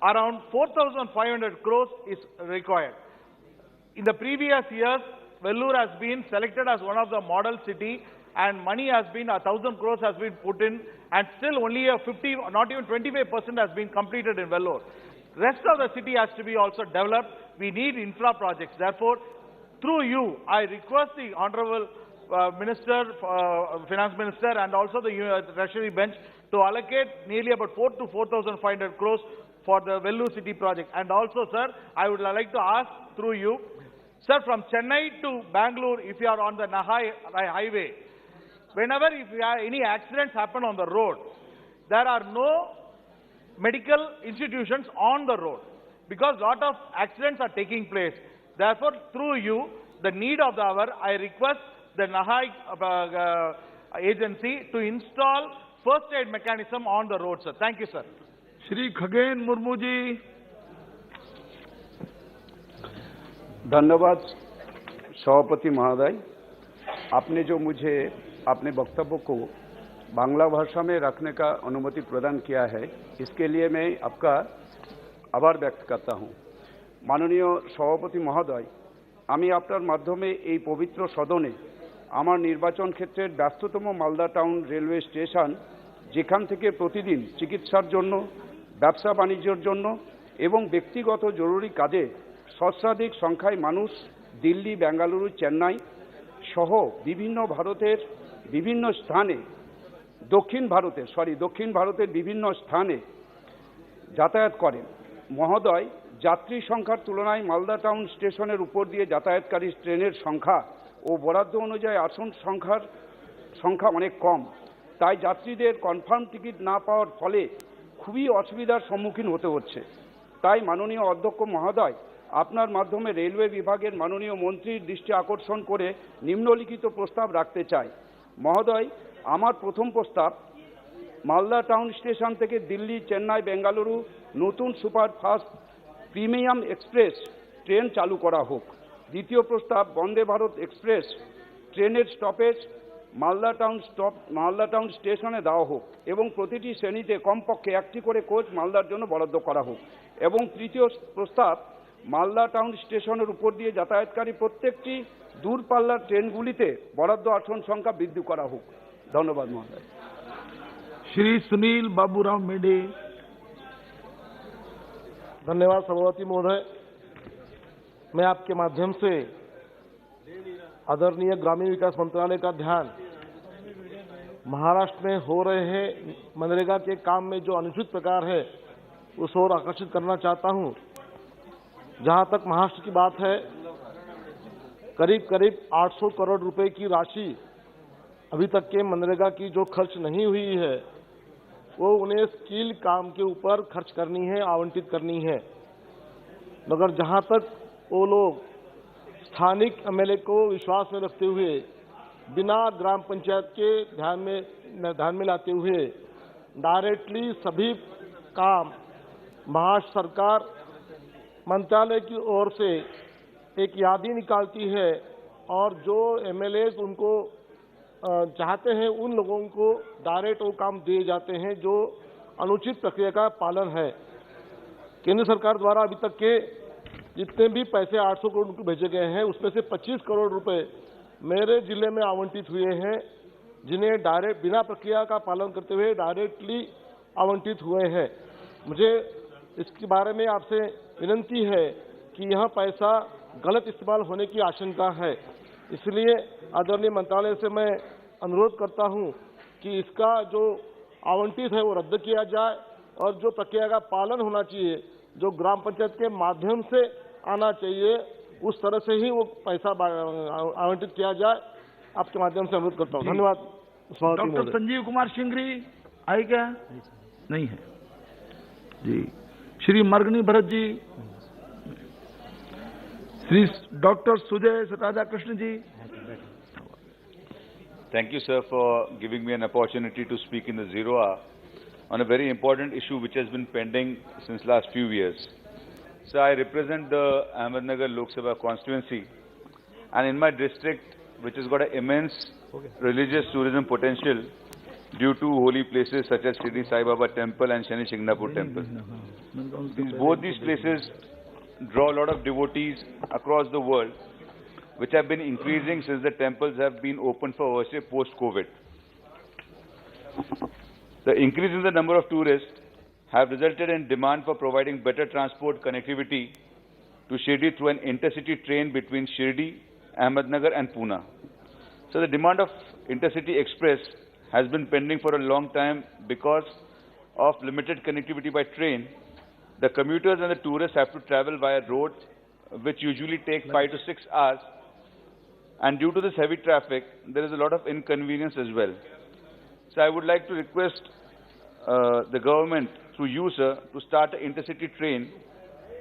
around 4,500 crores is required. In the previous years, Vellore has been selected as one of the model city, and money has been 1,000 crores has been put in, and still only a 50, not even 25% has been completed in Vellore. Rest of the city has to be also developed. We need infra projects. Therefore, through you, I request the Honorable Finance Minister and also the Treasury bench to allocate nearly about 4,000 to 4,500 crores for the Vellore city project. And also, sir, I would like to ask through you, sir, from Chennai to Bangalore, if you are on the Nahai highway, whenever if you have any accidents happen on the road, there are no medical institutions on the road because lot of accidents are taking place. Therefore, through you, the need of the hour, I request the Nahai agency to install first aid mechanism on the road, sir. Thank you, sir. Shri Khagen Murmu ji. धन्यवाद सभापति महोदय, आपने जो मुझे अपने वक्तव्य को बांग्ला भाषा में रखने का अनुमति प्रदान किया है, इसके लिए मैं आपका आभार व्यक्त करता हूं। माननीय सभापति महोदय, আমি আপনার মাধ্যমে এই পবিত্র সদনে আমার নির্বাচন ক্ষেত্রের ব্যস্ততম মালদা টাউন রেলওয়ে স্টেশন, যেখান থেকে প্রতিদিন চিকিৎসার জন্য, ব্যবসা বাণিজ্যের জন্য এবং ব্যক্তিগত জরুরি কাজে সহস্রাধিক সংখ্যায় মানুষ দিল্লি, বেঙ্গালুরু, চেন্নাই সহ বিভিন্ন ভারতের বিভিন্ন স্থানে, দক্ষিণ ভারতের বিভিন্ন স্থানে যাতায়াত করেন। মহোদয়, যাত্রী সংখ্যার তুলনায় মালদা টাউন স্টেশনের উপর দিয়ে যাতায়াতকারী ট্রেনের সংখ্যা ও বরাদ্দ অনুযায়ী আসন সংখ্যা অনেক কম, তাই যাত্রীদের কনফার্ম টিকিট না পাওয়ার ফলে খুবই অসুবিধার সম্মুখীন হতে হচ্ছে। তাই মাননীয় অধ্যক্ষ মহোদয়, আপনার মাধ্যমে রেলওয়ে বিভাগের মাননীয় মন্ত্রীর দৃষ্টি আকর্ষণ করে নিম্নলিখিত প্রস্তাব রাখতে চাই। মহোদয়, আমার প্রথম প্রস্তাব, মালদা টাউন স্টেশন থেকে দিল্লি, চেন্নাই, বেঙ্গালুরু নতুন সুপারফাস্ট প্রিমিয়াম এক্সপ্রেস ট্রেন চালু করা হোক। দ্বিতীয় প্রস্তাব, বন্দে ভারত এক্সপ্রেস ট্রেনের স্টপেজ মালদা টাউন স্টেশনে দেওয়া হোক এবং প্রতিটি শ্রেণীতে কমপক্ষে একটি করে কোচ মালদার জন্য বরাদ্দ করা হোক। এবং তৃতীয় প্রস্তাব, মালদা টাউন স্টেশনের উপর দিয়ে যাতায়াতকারী প্রত্যেকটি দূরপাল্লার ট্রেনগুলিতে বরাদ্দ আসন সংখ্যা বৃদ্ধি করা হোক। ধন্যবাদ মহোদয়। श्री सुनील बाबूराव मेढे। धन्यवाद सभापति महोदय, मैं आपके माध्यम से आदरणीय ग्रामीण विकास मंत्रालय का ध्यान महाराष्ट्र में हो रहे हैं मनरेगा के काम में जो अनुचित प्रकार है उस ओर आकर्षित करना चाहता हूं। जहां तक महाराष्ट्र की बात है, करीब करीब 800 करोड़ रुपए की राशि अभी तक के मनरेगा की जो खर्च नहीं हुई है वो उन्हें स्किल काम के ऊपर खर्च करनी है, आवंटित करनी है। मगर जहां तक वो लोग स्थानिक एमएलए को विश्वास में रखते हुए बिना ग्राम पंचायत के ध्यान में लाते हुए डायरेक्टली सभी काम महाराष्ट्र सरकार मंत्रालय की ओर से एक यादी निकालती है और जो एमएलए उनको चाहते हैं उन लोगों को डायरेक्ट वो काम दिए जाते हैं जो अनुचित प्रक्रिया का पालन है। केंद्र सरकार द्वारा अभी तक के जितने भी पैसे 800 करोड़ रुपए भेजे गए हैं उसमें से 25 करोड़ रुपए मेरे जिले में आवंटित हुए हैं, जिन्हें डायरेक्ट बिना प्रक्रिया का पालन करते हुए डायरेक्टली आवंटित हुए हैं। मुझे इसके बारे में आपसे विनती है कि यह पैसा गलत इस्तेमाल होने की आशंका है, इसलिए आदरणीय मंत्रालय से मैं अनुरोध करता हूं कि इसका जो आवंटित है वो रद्द किया जाए और जो प्रक्रिया का पालन होना चाहिए, जो ग्राम पंचायत के माध्यम से आना चाहिए, उस तरह से ही वो पैसा आवंटित किया जाए। आपके माध्यम से अनुरोध करता हूँ। धन्यवाद। डॉक्टर संजीव कुमार सिंगरी आए क्या? नहीं है जी। Shri Margani Bharat ji, Shri doctor Sujay Radha Krishna ji. Thank you, sir, for giving me an opportunity to speak in the Zero Hour on a very important issue which has been pending since last few years. So I represent the Ahmednagar Lok Sabha constituency, and in my district, which has got an immense religious tourism potential due to holy places such as Shirdi Sai Baba Temple and Shani Shingnapur Temple. Both these places draw a lot of devotees across the world, which have been increasing since the temples have been open for worship post-COVID. The increase in the number of tourists have resulted in demand for providing better transport connectivity to Shirdi through an intercity train between Shirdi, Ahmednagar and Pune. So the demand of intercity express has been pending for a long time because of limited connectivity by train. The commuters and the tourists have to travel via road, which usually take 5 to 6 hours. And due to this heavy traffic, there is a lot of inconvenience as well. So I would like to request the government through you, sir, to start an intercity train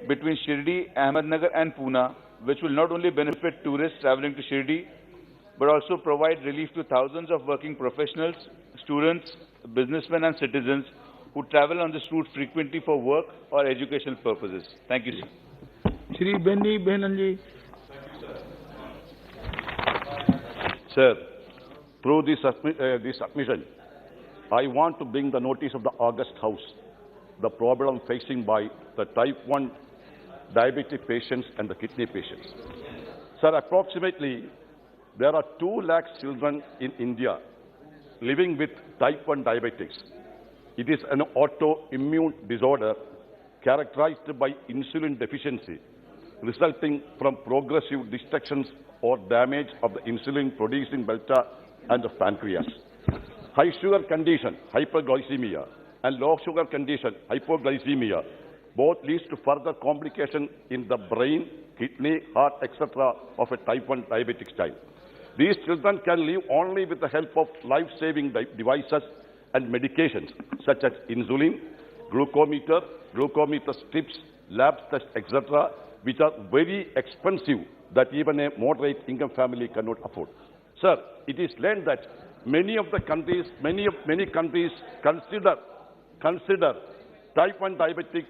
between Shirdi, Ahmednagar and Pune, which will not only benefit tourists traveling to Shirdi, but also provide relief to thousands of working professionals, students, businessmen and citizens who travel on this route frequently for work or educational purposes. Thank you, sir. Shri Benny Behnanji. Sir, through this submission, I want to bring the notice of the August House the problem facing by the type 1 diabetic patients and the kidney patients. Sir, approximately there are 2 lakh children in India living with type 1 diabetics. It is an autoimmune disorder characterized by insulin deficiency, resulting from progressive destructions or damage of the insulin-producing beta and the pancreas. High sugar condition, hyperglycemia, and low sugar condition, hypoglycemia, both leads to further complication in the brain, kidney, heart, etc. of a type 1 diabetic child. These children can live only with the help of life-saving devices and medications such as insulin, glucometer strips, lab tests, etc., which are very expensive that even a moderate income family cannot afford. Sir, it is learned that many countries consider type 1 diabetic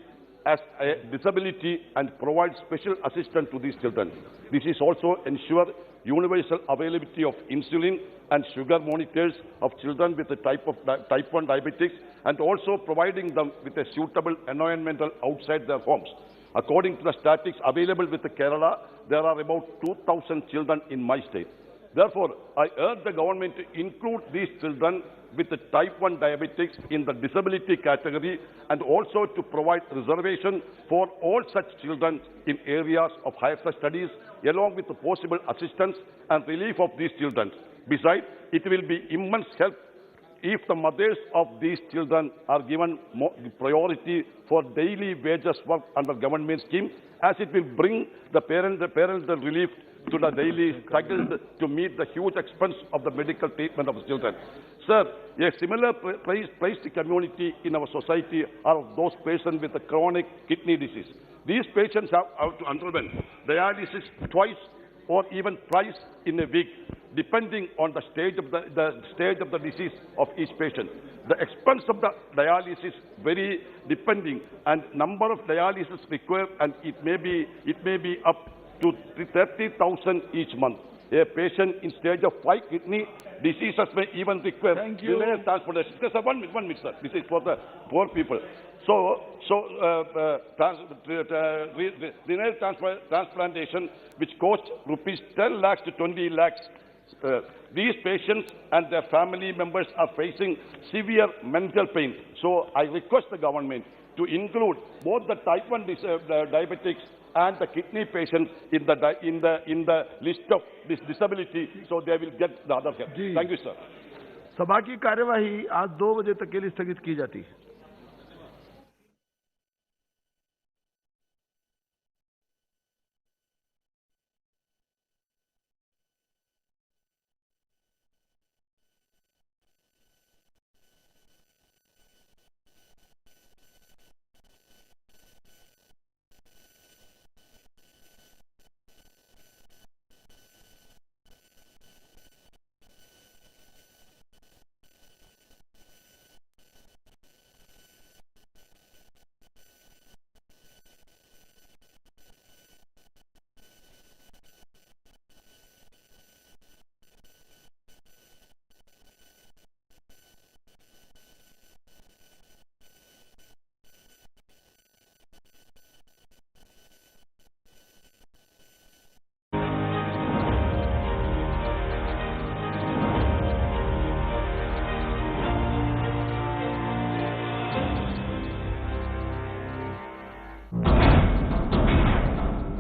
as a disability and provide special assistance to these children. This is also ensure universal availability of insulin and sugar monitors of children with the type 1 diabetics, and also providing them with a suitable environment outside their homes. According to the statistics available with the Kerala, there are about 2,000 children in my state. Therefore, I urge the government to include these children with the type 1 diabetics in the disability category, and also to provide reservation for all such children in areas of higher studies, along with the possible assistance and relief of these children. Besides, it will be immense help if the mothers of these children are given priority for daily wages work under government scheme, as it will bring the parental relief to the daily struggle to meet the huge expense of the medical treatment of the children. Sir, a similar placed community in our society are of those patients with a chronic kidney disease. These patients have to undergo dialysis twice or even thrice in a week, depending on the stage of the disease of each patient. The expense of the dialysis very depending, and number of dialysis required, and it may be up to 30,000 each month. A patient in stage of 5 kidney diseases may even require renal transplantation. Just one minute, sir. This is for the poor people. Renal transplantation, which costs rupees 10 lakhs to 20 lakhs. These patients and their family members are facing severe mental pain. So I request the government to include both the type 1 diabetics and the kidney patients in the list of this disability, so they will get the other help. Thank you, sir. सभा की कार्यवाही आज 2 बजे तक के लिए स्थगित की जाती है।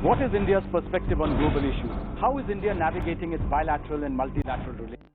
What is India's perspective on global issues? How is India navigating its bilateral and multilateral relations?